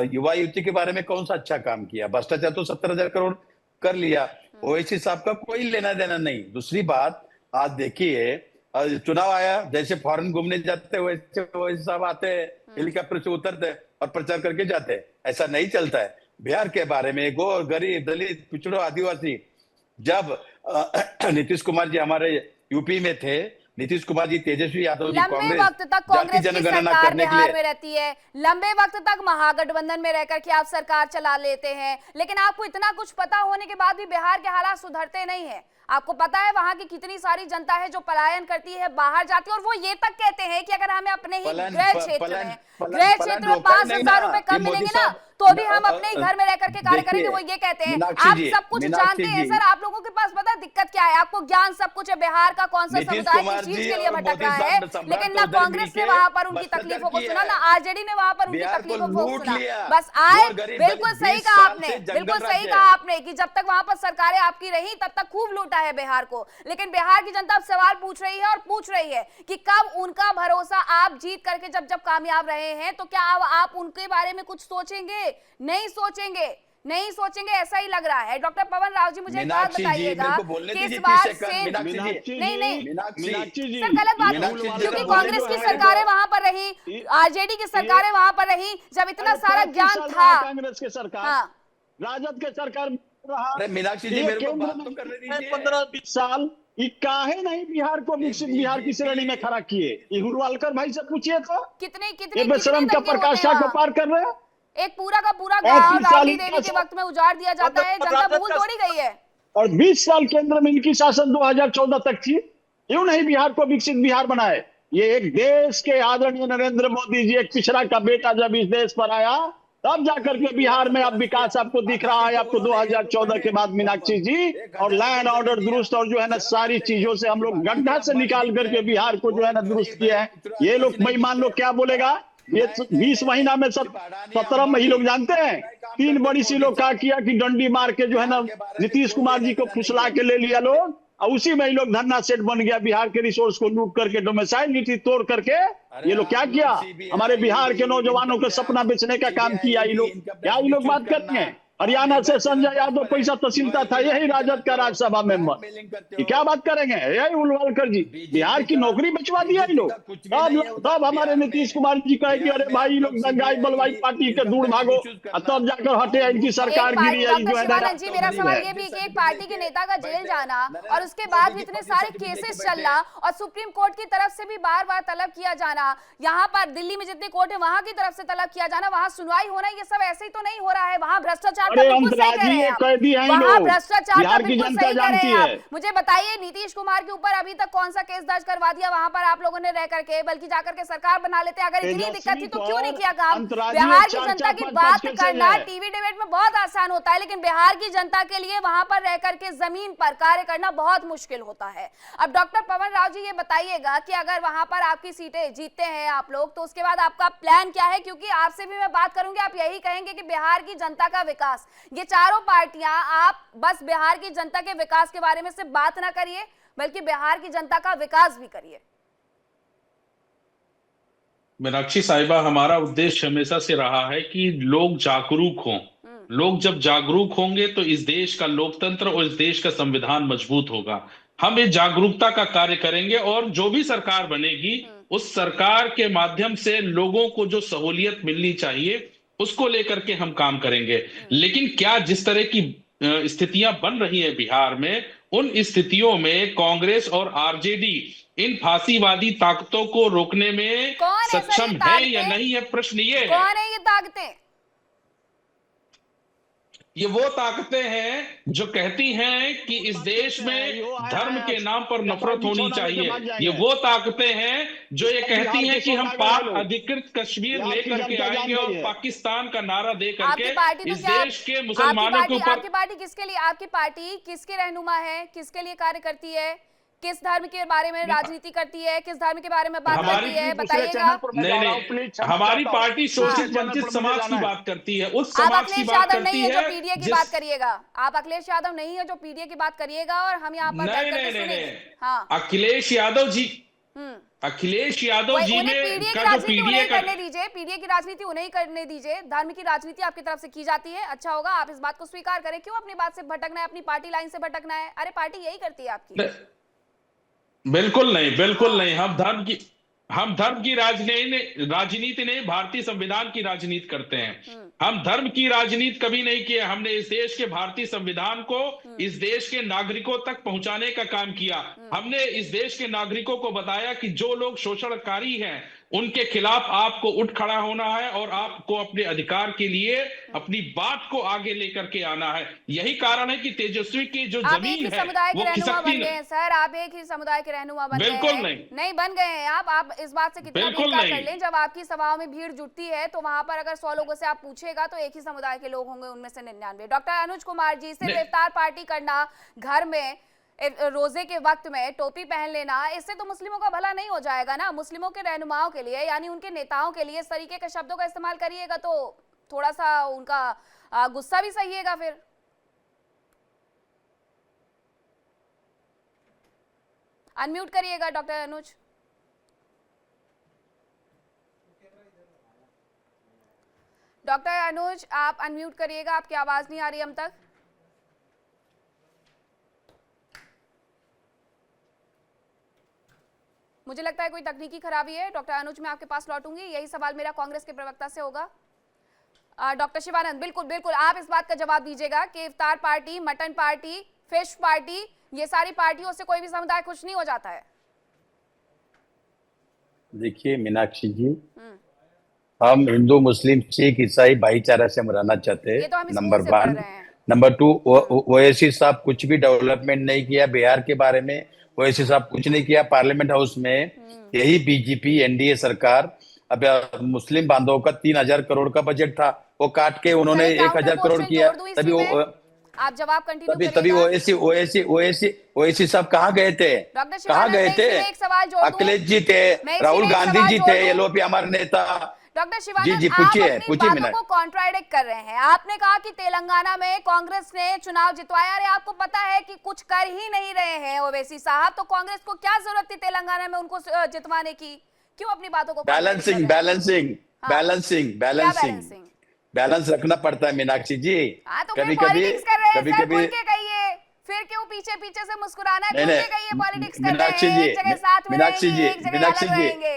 युवा युवती के बारे में कौन सा अच्छा काम किया? भ्रष्टाचार तो 70,000 करोड़ कर लिया। ओवैसी साहब का कोई लेना देना नहीं। दूसरी बात, आज देखिए, चुनाव आया, जैसे फॉरेन घूमने जाते वैसे ओवैसी साहब आते हैं, हेलीकॉप्टर से उतरते और प्रचार करके जाते हैं। ऐसा नहीं चलता है। बिहार के बारे में, गरीब, दलित, पिछड़ों, आदिवासी, जब नीतीश कुमार जी हमारे यूपी में थे, नीतीश कुमार जी, तेजस्वी यादव जी, लंबे वक्त तक कांग्रेस की सरकार बिहार में रहती है, लंबे वक्त तक महागठबंधन में रहकर के आप सरकार चला लेते हैं, लेकिन आपको इतना कुछ पता होने के बाद भी बिहार के हालात सुधरते नहीं है। आपको पता है वहां की कितनी सारी जनता है जो पलायन करती है, बाहर जाती है, और वो ये तक कहते हैं कि अगर हमें अपने ही गृह क्षेत्र में 5,000 रुपए कम मिलेंगे ना, तो भी हम अपने ही घर में रह करके कार्य देखिए, करेंगे। वो ये कहते हैं मीनाक्षी आप जी, सब कुछ मीनाक्षी जानते हैं जी। सर, आप लोगों के पास पता दिक्कत क्या है, आपको ज्ञान सब कुछ है, बिहार का कौन सा नीतीश समुदाय कुमार किस चीज जी के लिए और भटक मोदी रहा साहब है, ने सम्राट लेकिन ना चौधरी कांग्रेस ने मिलके वहां पर उनकी भ्रष्टाचार तकलीफों को किया सुना, है। ना आरजेडी ने वहां पर उनकी बिहार को तकलीफों को लूट सुना। लिया। बस आए, जो गरीब बिल्कुल दलित सही 20 कहा साल आपने, से जंगल बिल्कुल सही राज कहा है। आपने कि जब तक वहां पर सरकारें आपकी रही तब तक खूब लूटा है बिहार को, लेकिन बिहार की जनता अब सवाल पूछ रही है और पूछ रही है कि कब उनका भरोसा आप जीत करके जब जब कामयाब रहे हैं तो क्या अब आप उनके बारे में कुछ सोचेंगे? नहीं सोचेंगे, नहीं सोचेंगे, ऐसा ही लग रहा है। डॉक्टर पवन राव जी, मुझे एक बात मीनाक्षी जी, बताइएगा मेरे को बोलने कि दीजिए इस 30 बार सेकंड। से मीनाक्षी मीनाक्षी जी, नहीं नहीं मीनाक्षी जी, सर गलत बात ये है, भूल वाले क्योंकि जो कांग्रेस की है सरकारें वहां पर रही, आरजेडी की सरकारें वहां पर रही, जब इतना सारा 35 ज्ञान साल था। रहा कांग्रेस के सरकार, हाँ, राजद के सरकार में रहा, अरे मीनाक्षी जी, ये मेरे को केंद्र बात में तो करने दीजिए। 15-20 साल, ये काहे नहीं बिहार को विकसित बिहार की श्रेणी में खड़ा किए? ये हुलवालकर भाई से पूछिए तो, कितने ये कितने बेशरम कितने का दंगे होते प्रकाश हैं शाह को वहाँ? पार कर रहे हैं। एक पूरा का पूरा गांव 35 साल राबड़ी इनका देवी के शासन- वक्त में उजाड़ दिया जाता है, जनता भूल थोड़ी गई है। और 20 साल केंद्र में इनकी शासन 2014 तक थी, क्यों नहीं बिहार को विकसित बिहार बनाए? ये एक देश के आदरणीय नरेंद्र मोदी जी, एक पिछड़ा का बेटा जब इस देश पर आया, तब जाकर के बिहार में अब विकास आपको दिख रहा है, आपको 2014 के बाद मीनाक्षी जी, और लैंड ऑर्डर दुरुस्त और जो है ना सारी चीजों से हम लोग गड्ढा से निकाल करके बिहार को जो है ना दुरुस्त किया है। ये लोग बेईमान लोग क्या बोलेगा? ये 20 महीना में 17 महीने लोग जानते हैं, 3 बड़ी सी लोग क्या किया कि डंडी मार के जो है ना नीतीश कुमार जी को फुसला के ले लिया लोग, और उसी में ये लोग धरना सेट बन गया, बिहार के रिसोर्स को लूट करके, डोमिसाइल नीति तोड़ करके ये लोग क्या किया? हमारे बिहार के नौजवानों को सपना बेचने का काम किया ये लोग। क्या ये लोग बात करते हैं? हरियाणा से संजय यादव पैसा तहसीलदार था, यही राजद का राज्यसभा मेंबर, ये क्या बात करेंगे? यही उलवालकर जी, बिहार की नौकरी बचवा दिया ये लोग। तब हमारे नीतीश कुमार जी कहे कि अरे भाई लोग दंगाई बलवाई पार्टी के दूर भागो, और तब जाकर हटे इनकी सरकार गिरी है जो है ना। शिवानंद जी, मेरा सवाल ये भी कि एक पार्टी के नेता का जेल जाना और उसके बाद भी इतने सारे केसेस चलना और सुप्रीम कोर्ट की तरफ से भी बार बार तलब किया जाना, यहाँ पर दिल्ली में जितने कोर्ट है वहां की तरफ से तलब किया जाना, वहां सुनवाई होना, ये सब ऐसे ही तो नहीं हो रहा है। वहां भ्रष्टाचार का बिल्कुल सही कह रहे हैं आप, वहां भ्रष्टाचार का बिल्कुल सही कह रहे हैं आप। मुझे बताइए, नीतीश कुमार के ऊपर अभी तक कौन सा केस दर्ज करवा दिया वहां पर आप लोगों ने रह करके, बल्कि जाकर के सरकार बना लेते? अगर इतनी दिक्कत थी तो क्यों नहीं किया काम? बिहार की जनता की बात करना टीवी डिबेट में बहुत आसान होता है, लेकिन बिहार की जनता के लिए वहां पर रह करके जमीन पर कार्य करना बहुत मुश्किल होता है। अब डॉक्टर पवन राव जी, ये बताइएगा कि अगर वहां पर आपकी सीटें जीतते हैं आप लोग, तो उसके बाद आपका प्लान क्या है? क्योंकि आपसे भी मैं बात करूंगी, आप यही कहेंगे कि बिहार की जनता का विकास, ये चारों पार्टियां, आप बस बिहार की जनता के विकास के बारे में सिर्फ बात ना करिए, बल्कि बिहार की जनता का विकास भी करिए। मीनाक्षी साहिबा, हमारा उद्देश्य हमेशा से रहा है कि लोग जागरूक हों। लोग जब जागरूक होंगे तो इस देश का लोकतंत्र और इस देश का संविधान मजबूत होगा। हम इस जागरूकता का कार्य करेंगे और जो भी सरकार बनेगी उस सरकार के माध्यम से लोगों को जो सहूलियत मिलनी चाहिए उसको लेकर के हम काम करेंगे। लेकिन क्या जिस तरह की स्थितियां बन रही है बिहार में, उन स्थितियों में कांग्रेस और आरजेडी इन फांसीवादी ताकतों को रोकने में सक्षम है या नहीं है? प्रश्न ये है। कौन है ये ताकतें? ये वो ताकतें हैं जो कहती हैं कि इस देश में धर्म के नाम पर नफरत होनी चाहिए। ये वो ताकतें हैं जो ये कहती हैं कि हम पाक अधिकृत कश्मीर लेकर के आएंगे और पाकिस्तान का नारा दे करके इस देश के मुसलमानों के ऊपर। आपकी पार्टी किसके लिए, आपकी पार्टी किसके रहनुमा है, किसके लिए कार्य करती है, किस धर्म के बारे में राजनीति करती है, किस धर्म के बारे में बात करती है, बताइएगा। नहीं, हमारी पार्टी शोषित वंचित समाज की बात करती है, उस समाज की बात करती है जो पीडीए की बात करिएगा। आप अखिलेश यादव नहीं है जो पीडीए की बात करिएगा, और हम यहाँ पर नहीं, हाँ, अखिलेश यादव जी, अखिलेश यादव जी ने पीडीए की राजनीति उन्हें करने दीजिए, पीडीए की राजनीति उन्हें करने दीजिए। धर्म की राजनीति आपकी तरफ से की जाती है, अच्छा होगा आप इस बात को स्वीकार करें। क्यों अपनी बात से भटकना है, अपनी पार्टी लाइन से भटकना है? अरे पार्टी यही करती है आपकी। बिल्कुल नहीं, बिल्कुल नहीं। हम धर्म की राजनीति नहीं, भारतीय संविधान की राजनीति करते हैं। हम धर्म की राजनीति कभी नहीं किया। हमने इस देश के भारतीय संविधान को इस देश के नागरिकों तक पहुंचाने का काम किया। हमने इस देश के नागरिकों को बताया कि जो लोग शोषणकारी हैं उनके खिलाफ आपको उठ खड़ा होना है और आपको अपने अधिकार के लिए अपनी बात को आगे लेकर के आना है। यही कारण है कि तेजस्वी की जो आप एक जमीन ही है समुदाय के वो रहनुमा खिसकती बन गए हैं सर, आप एक ही समुदाय के रहनुमा बन गए बिल्कुल हैं। नहीं बन गए हैं आप इस बात से कितना भी बिल्कुल इनकार नहीं। कर लें, जब आपकी सभाओं में भीड़ जुटती है तो वहां पर अगर 100 लोगों से आप पूछेगा तो एक ही समुदाय के लोग होंगे, उनमें से 99। डॉक्टर अनुज कुमार जी, सिर्फ इफ्तार पार्टी करना घर में रोजे के वक्त में टोपी पहन लेना, इससे तो मुस्लिमों का भला नहीं हो जाएगा ना। मुस्लिमों के रहनुमाओं के लिए यानी उनके नेताओं के लिए इस तरीके के शब्दों का इस्तेमाल करिएगा तो थोड़ा सा उनका गुस्सा भी सहिएगा फिर। अनम्यूट करिएगा डॉक्टर अनुज। डॉक्टर अनुज आप अनम्यूट करिएगा, आपकी आवाज नहीं आ रही हम तक। मुझे लगता है कोई तकनीकी खराबी है। डॉक्टर अनुज मैं आपके पास लौटूंगी, यही सवाल मेरा कांग्रेस के प्रवक्ता से होगा। डॉक्टर शिवानंद बिल्कुल आप इस बात का जवाब दीजिएगा कि इफ्तार party, mutton party, fish party, ये सारी पार्टियों से कोई भी समुदाय खुश नहीं हो जाता है। देखिए मीनाक्षी जी, हम हिंदू मुस्लिम सिख ईसाई भाईचारा से हम रहना चाहते हैं, तो नंबर स्कूल से पढ़ 1। रहे हैं। नंबर 2, ओवैसी साहब कुछ भी डेवलपमेंट नहीं किया बिहार के बारे में। ओवैसी साहब कुछ नहीं किया। पार्लियामेंट हाउस में यही बीजेपी एनडीए सरकार अब मुस्लिम बांधवों का 3000 करोड़ का बजट था, वो काट के उन्होंने 1000 करोड़ किया। तभी आप जवाब कंटिन्यू तभी ओवैसी साहब कहाँ गए थे? कहाँ गए थे? अखिलेश जी थे, राहुल गांधी जी थे, एलओपी हमारे नेता। डॉक्टर शिवानंद जी आप पूछिए अपनी बातों को कॉन्ट्राडिक्ट कर रहे हैं। आपने कहा कि तेलंगाना में कांग्रेस ने चुनाव जितवाया। अरे आपको पता है कि कुछ कर ही नहीं रहे हैं ओवैसी साहब, तो कांग्रेस को क्या जरूरत थी तेलंगाना में उनको जितवाने की? क्यों अपनी बातों को बैलेंस रखना पड़ता है मीनाक्षी जी। तो कभी कभी फिर क्यों पीछे पीछे से मुस्कुराना है? पॉलिटिक्स कर रहे हैं, एक जगह साथ में रहेंगे, एक जगह अलग रहेंगे।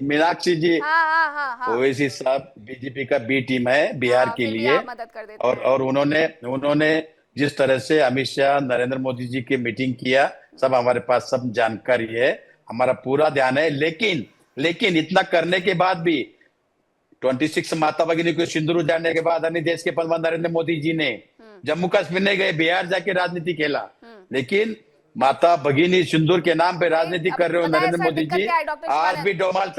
मीनाक्षी जी हाँ। ओवैसी साहब बीजेपी का बी टीम है बिहार के लिए, मदद कर देते हैं। और उन्होंने जिस तरह से अमित शाह, नरेंद्र मोदी जी की मीटिंग किया, सब हमारे पास सब जानकारी है, हमारा पूरा ध्यान है। लेकिन इतना करने के बाद भी 26 माता भगिनी को सिंदूर उजाड़ने के बाद अन्य देश के प्रधानमंत्री नरेंद्र मोदी जी ने जम्मू कश्मीर नहीं गए, बिहार जाके राजनीति खेला। लेकिन माता भगिनी सिंदूर के नाम पे राजनीति कर रहे हो नरेंद्र मोदी जी। आज भी डोनाल्ड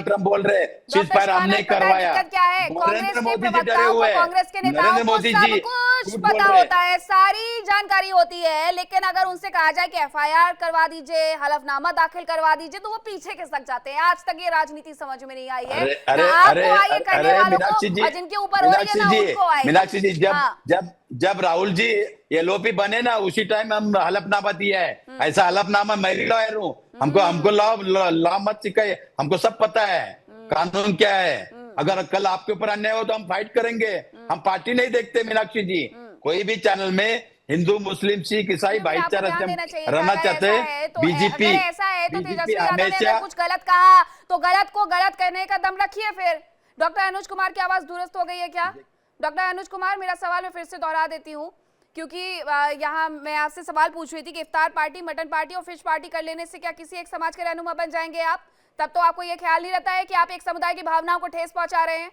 ट्रंप बोल रहे सीज फायर हमने करवाया। नरेंद्र मोदी जी डरे हुए हैं, कांग्रेस के नेताओं को सब कुछ पता होता है, सारी जानकारी होती है, लेकिन अगर उनसे कहा जाए कि एफआईआर करवा दीजिए, हलफनामा दाखिल करवा दीजिए, तो वो पीछे खिसक जाते हैं। आज तक ये राजनीति समझ में नहीं आई है। जिनके ऊपर हो रही है ना उनको आएगी। मीनाक्षी जी, जब राहुल जी एलओपी बने ना, उसी टाइम हम हलफनामा दिया है। ऐसा हलफनामा मैं भी लॉयर हूँ, हमको लॉ मत सिखाए, हमको सब पता है कानून क्या है। अगर कल आपके ऊपर अन्याय हो तो हम फाइट करेंगे। हम पार्टी नहीं देखते मीनाक्षी जी, कोई भी चैनल में हिंदू मुस्लिम सिख ईसाई भाईचारा से रहना चाहते हैं। बीजेपी ऐसा है तो तेजस्वी यादव ने अगर कुछ गलत कहा तो गलत को गलत कहने का दम रखिए। फिर डॉक्टर अनुज कुमार की आवाज दुरुस्त हो गई है क्या? डॉक्टर अनुज कुमार, मेरा सवाल मैं फिर से दोहरा देती हूँ, क्योंकि यहाँ मैं आपसे सवाल पूछ रही थी कि इफ्तार पार्टी, मटन पार्टी और फिश पार्टी कर लेने से क्या किसी एक समाज के रहनुमा बन जाएंगे आप? तब तो आपको ये ख्याल नहीं रहता है कि आप एक समुदाय की भावनाओं को ठेस पहुंचा रहे हैं।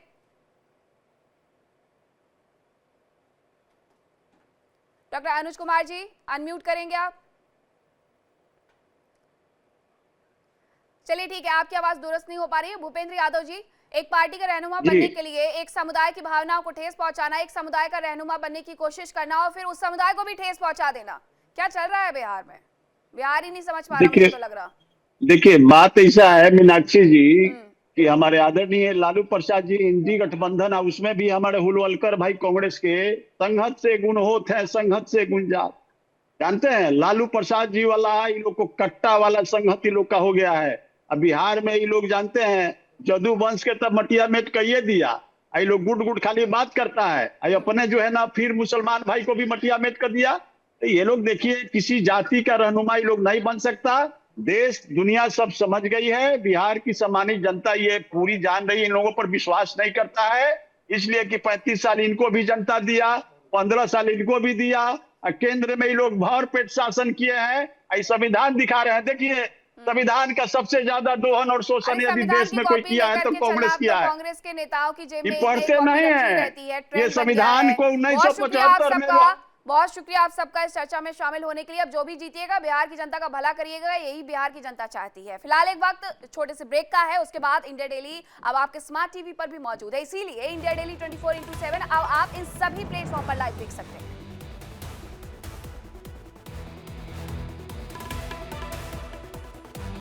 डॉक्टर अनुज कुमार जी अनम्यूट करेंगे आप? चलिए ठीक है, आपकी आवाज दुरुस्त नहीं हो पा रही है। भूपेंद्र यादव जी, एक पार्टी का रहनुमा बनने के लिए एक समुदाय की भावनाओं को ठेस पहुंचाना, एक समुदाय का रहनुमा बनने की कोशिश करना और फिर उस समुदाय को भी ठेस पहुंचा देना, क्या चल रहा है बिहार में? बिहार ही नहीं समझ पा रहा, मुझे तो लग रहा। देखिए बात ऐसा है मीनाक्षी जी कि हमारे आदरणीय लालू प्रसाद जी इंडी गठबंधन है, उसमें भी हमारे हुलवलकर भाई कांग्रेस के संघत से गुण होत है, संघत से गुण जात। जानते हैं लालू प्रसाद जी वाला इन लोग को कट्टा वाला संघत इन लोग का हो गया है। अब बिहार में ये लोग जानते हैं जदू वंश के तब मटिया मेट कहिए दिया, ये लोग गुट गुट खाली बात करता है, अपने जो है ना फिर मुसलमान भाई को भी मटिया मेट कर दिया। तो ये लोग देखिए किसी जाति का रहनुमा ये लोग नहीं बन सकता। देश दुनिया सब समझ गई है, बिहार की सम्मानित जनता ये पूरी जान रही है, इन लोगों पर विश्वास नहीं करता है, इसलिए कि 35 साल इनको भी जनता दिया, 15 साल इनको भी दिया, केंद्र में ये लोग भर पेट शासन किए हैं, संविधान दिखा रहे हैं। देखिए संविधान का सबसे ज्यादा दोहन और शोषण अरे यदि संविधान देश की में कोई कॉपी किया है लेकर तो के कांग्रेस चला, किया तो है। कांग्रेस के नेताओं की जेब ये में पढ़ते एक कॉपी नहीं रखी है। रहती है, ये ट्रेंड बन गया संविधान है। को बहुत शुक्रिया आप 1975 में सबका, बहुत शुक्रिया आप सबका इस चर्चा में शामिल होने के लिए। अब जो भी जीतिएगा बिहार की जनता का भला करिएगा, यही बिहार की जनता चाहती है। फिलहाल एक वक्त छोटे से ब्रेक का है, उसके बाद इंडिया डेली अब आपके स्मार्ट टीवी पर भी मौजूद है, इसीलिए इंडिया डेली 24x7 अब आप इन सभी प्लेटफॉर्म पर लाइव देख सकते हैं।